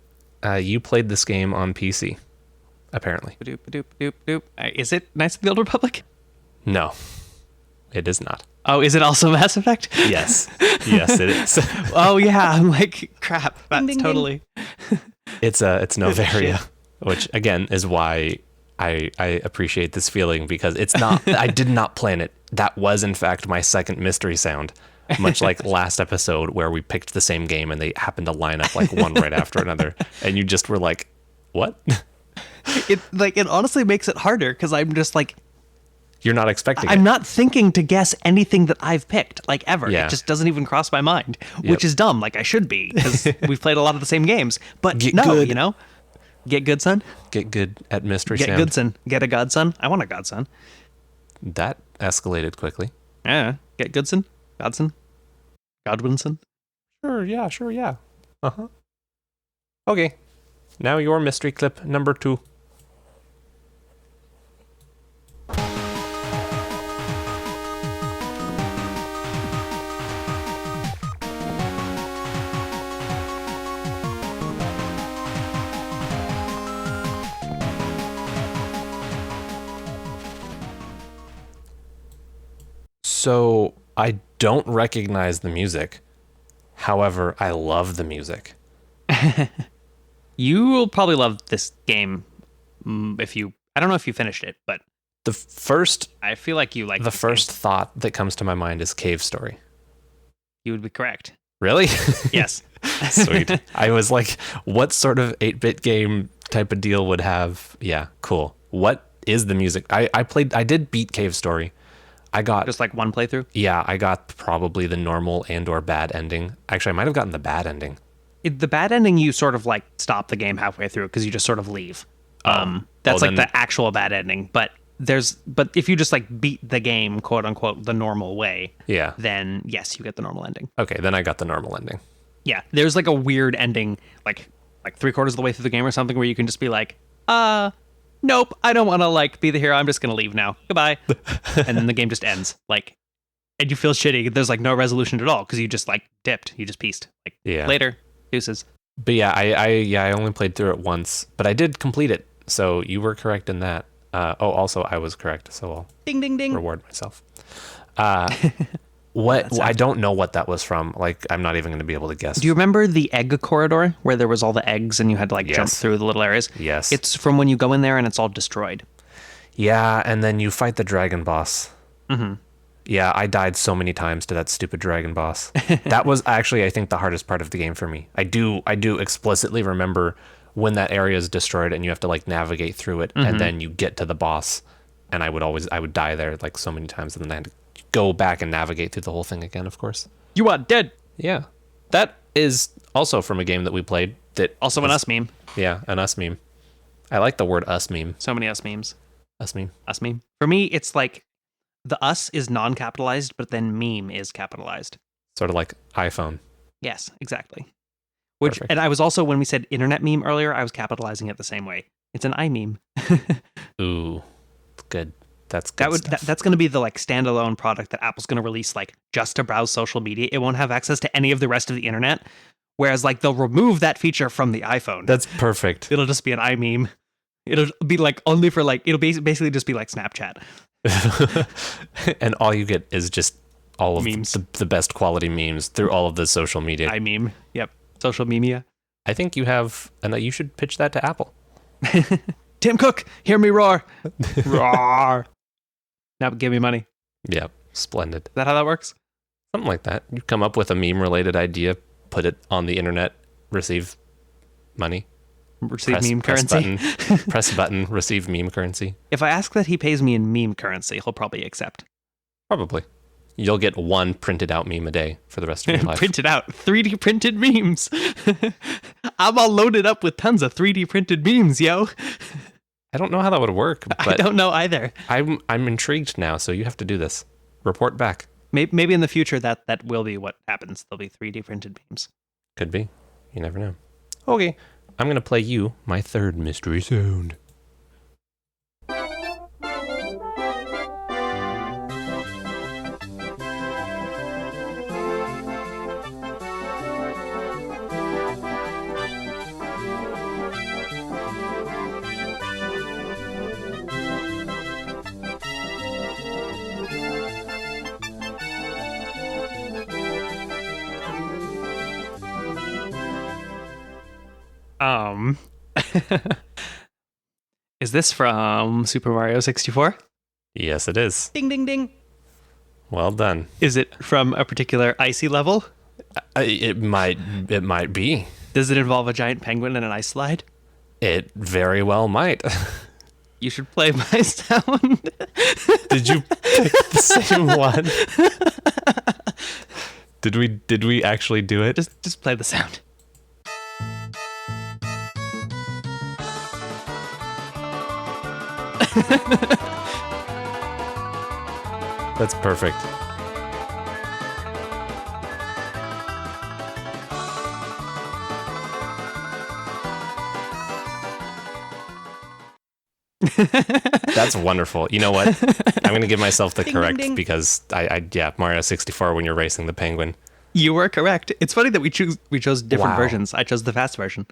you played this game on PC, apparently. Is it Knights of the Old Republic? No, it is not. Oh, is it also Mass Effect? Yes. Yes, it is. Oh, yeah. I'm like, crap. That's ding, totally... It's Novaria, which, again, is why I appreciate this feeling, because it's not... I did not plan it. That was, in fact, my second mystery sound. Much like last episode where we picked the same game and they happened to line up like one right after another. And you just were like, what? It honestly makes it harder because I'm just like... You're not expecting I'm not thinking to guess anything that I've picked, like, ever. Yeah. It just doesn't even cross my mind, which is dumb, like I should be, because we've played a lot of the same games. But Get no, good. you know? Get good, son. Get good at mystery Get sound. good, son. Get a godson. I want a godson. That escalated quickly. Yeah. Get Goodson. Godson. Godwinson. Sure, yeah. Uh-huh. Okay. Now your mystery clip number 2. So I don't recognize the music. However, I love the music. You will probably love this game if you. I don't know if you finished it, but The first I feel like you like the this first game. thought that comes to my mind is Cave Story. You would be correct. Really? Yes. Sweet. I was like, what sort of 8-bit game type of deal would have? Yeah, cool. What is the music? I did beat Cave Story. I got Just like one playthrough. I got probably the normal and or bad ending. Actually, I might have gotten the bad ending. The bad ending, you sort of like stop the game halfway through because you just sort of leave. That's like the actual bad ending. But if you just like beat the game, quote unquote, the normal way, Yeah. then yes, you get the normal ending. Okay, then I got the normal ending. Yeah, there's like a weird ending, like 3/4 of the way through the game or something, where you can just be like, nope, I don't want to like be the hero. I'm just gonna leave now. Goodbye, and then the game just ends. Like, and you feel shitty. There's like no resolution at all because you just like dipped. You just pieced. Like, later, deuces. But yeah, I only played through it once, but I did complete it. So you were correct in that. Also I was correct, so I'll Ding ding ding. reward myself. I don't know what that was from. Like, I'm not even going to be able to guess. Do you remember the egg corridor where there was all the eggs and you had to like jump Yes. through the little areas? Yes. It's from when you go in there and it's all destroyed. Yeah, and then you fight the dragon boss. Mm-hmm. Yeah, I died so many times to that stupid dragon boss. That was actually, I think, the hardest part of the game for me. I do explicitly remember when that area is destroyed and you have to like navigate through it, and then you get to the boss, and I would die there like so many times, and then I had to go back and navigate through the whole thing again, of course. You are dead. Yeah. That is also from a game that we played that Also an us meme. Yeah, an us meme. I like the word us meme. So many us memes. Us meme. Us meme. For me, it's like the us is non-capitalized, but then meme is capitalized. Sort of like iPhone. Yes, exactly. Which, Perfect. and I was also, when we said internet meme earlier, I was capitalizing it the same way. It's an iMeme. Ooh, good. That's good stuff. That's going to be the like standalone product that Apple's going to release like just to browse social media. It won't have access to any of the rest of the internet. Whereas like they'll remove that feature from the iPhone. That's perfect. It'll just be an iMeme. It'll be like only for like, it'll basically just be like Snapchat. And all you get is just all of Memes. the best quality memes through all of the social media. iMeme. Yep. Social media. I think you have, and you should pitch that to Apple. Tim Cook, hear me roar. Roar. Now give me money. Yeah, splendid. Is that how that works? Something like that. You come up with a meme-related idea, put it on the internet, receive money. Receive meme currency. Press button, receive meme currency. If I ask that he pays me in meme currency, he'll probably accept. Probably. You'll get one printed out meme a day for the rest of your life. Printed out. 3D printed memes. I'm all loaded up with tons of 3D printed memes, yo. I don't know how that would work, but I don't know either. I'm intrigued now, so you have to do this. Report back. Maybe in the future that will be what happens. There'll be 3D printed memes. Could be. You never know. Okay, I'm going to play you my third mystery sound. Is this from Super Mario 64? Yes, it is. Ding, ding, ding. Well done. Is it from a particular icy level? It might be. Does it involve a giant penguin and an ice slide? It very well might. You should play my sound. Did you pick the same one? Did we actually do it? Just play the sound. That's perfect. That's wonderful. You know what? I'm going to give myself the Ding, correct ding, ding. because yeah, Mario 64 when you're racing the penguin. You were correct. It's funny that we chose different Wow. versions. I chose the fast version.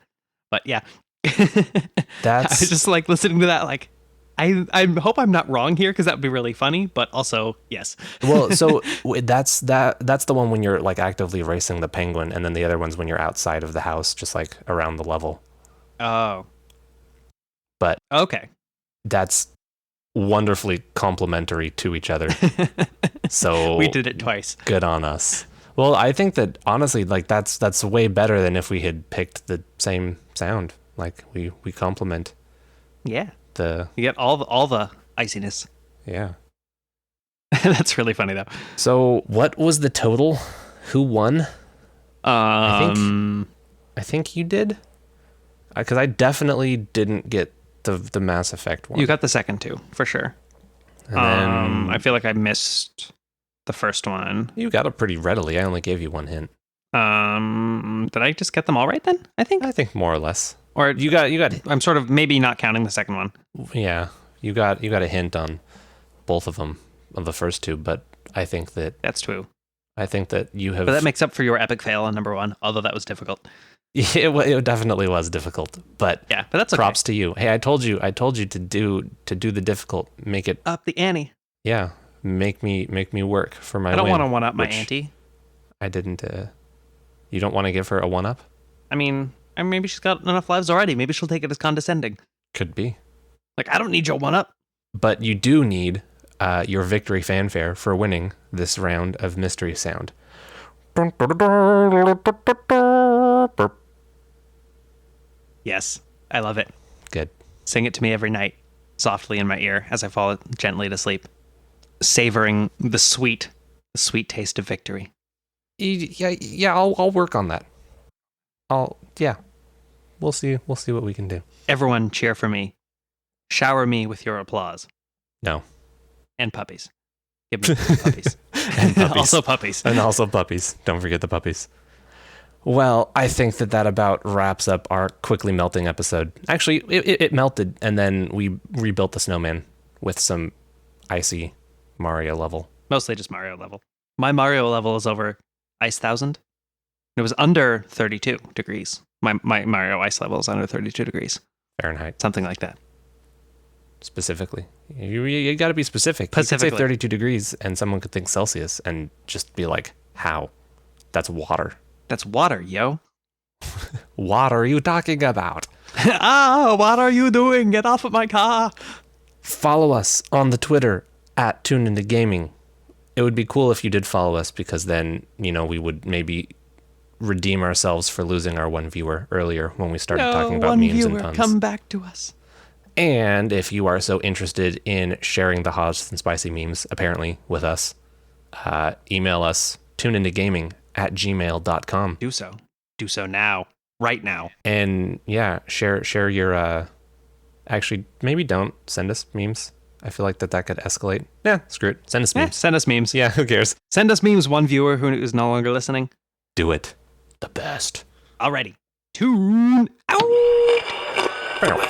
But yeah. I That's was just like listening to that like I hope I'm not wrong here because that would be really funny, but also yes. well, so that's the one when you're like actively racing the penguin, and then the other one's when you're outside of the house, just like around the level. Oh. But Okay. that's wonderfully complementary to each other. So We did it twice. good on us. Well, I think that honestly, like that's way better than if we had picked the same sound. Like we complement Yeah. the You get all the iciness. yeah. That's really funny though. So what was the total? Who won? Um I think you did. Because I definitely didn't get the Mass Effect one. you got the second two, for sure. And then I feel like I missed the first one. you got it pretty readily. I only gave you one hint. Did I just get them all right then? I think. More or less. Or You got I'm sort of maybe not counting the second one. yeah. You got a hint on both of them, of the first two, but I think that That's true. you have But that makes up for your epic fail on number one, although that was difficult. it definitely was difficult, but Yeah, but that's okay. props to you. Hey, I told you to do the difficult. Make it Up the ante. yeah. Make me work for my I don't win, want to one up my which auntie. I didn't you don't want to give her a one up? I mean, maybe she's got enough lives already. Maybe she'll take it as condescending. Could be. Like, I don't need your one up. But you do need your victory fanfare for winning this round of Mystery Sound. Yes, I love it. Good. Sing it to me every night, softly in my ear as I fall gently to sleep, savoring the sweet taste of victory. Yeah. I'll work on that. We'll see what we can do. Everyone cheer for me. Shower me with your applause. No. And puppies. Give me puppies. And puppies. Also puppies. And also puppies. Don't forget the puppies. Well, I think that about wraps up our quickly melting episode. Actually, it melted, and then we rebuilt the snowman with some icy Mario level. Mostly just Mario level. My Mario level is over Ice 1000. It was under 32 degrees. My Mario Ice level is under 32 degrees. Fahrenheit. Something like that. Specifically. You got to be specific. You could say Specifically. 32 degrees, and someone could think Celsius and just be like, how? That's water. That's water, yo. What are you talking about? What are you doing? Get off of my car. Follow us on the Twitter at tuneintogaming. It would be cool if you did follow us, because then, we would maybe redeem ourselves for losing our one viewer earlier when we started talking about memes and puns. Come back to us. And if you are so interested in sharing the hot and spicy memes, apparently, with us, email us tuneintogaming@gmail.com. Do so. Do so now. Right now. And yeah, share your actually, maybe don't send us memes. I feel like that could escalate. Yeah, screw it. Send us memes. Send us memes. Yeah, who cares? Send us memes, one viewer who is no longer listening. Do it. The best. Alrighty. Tune out.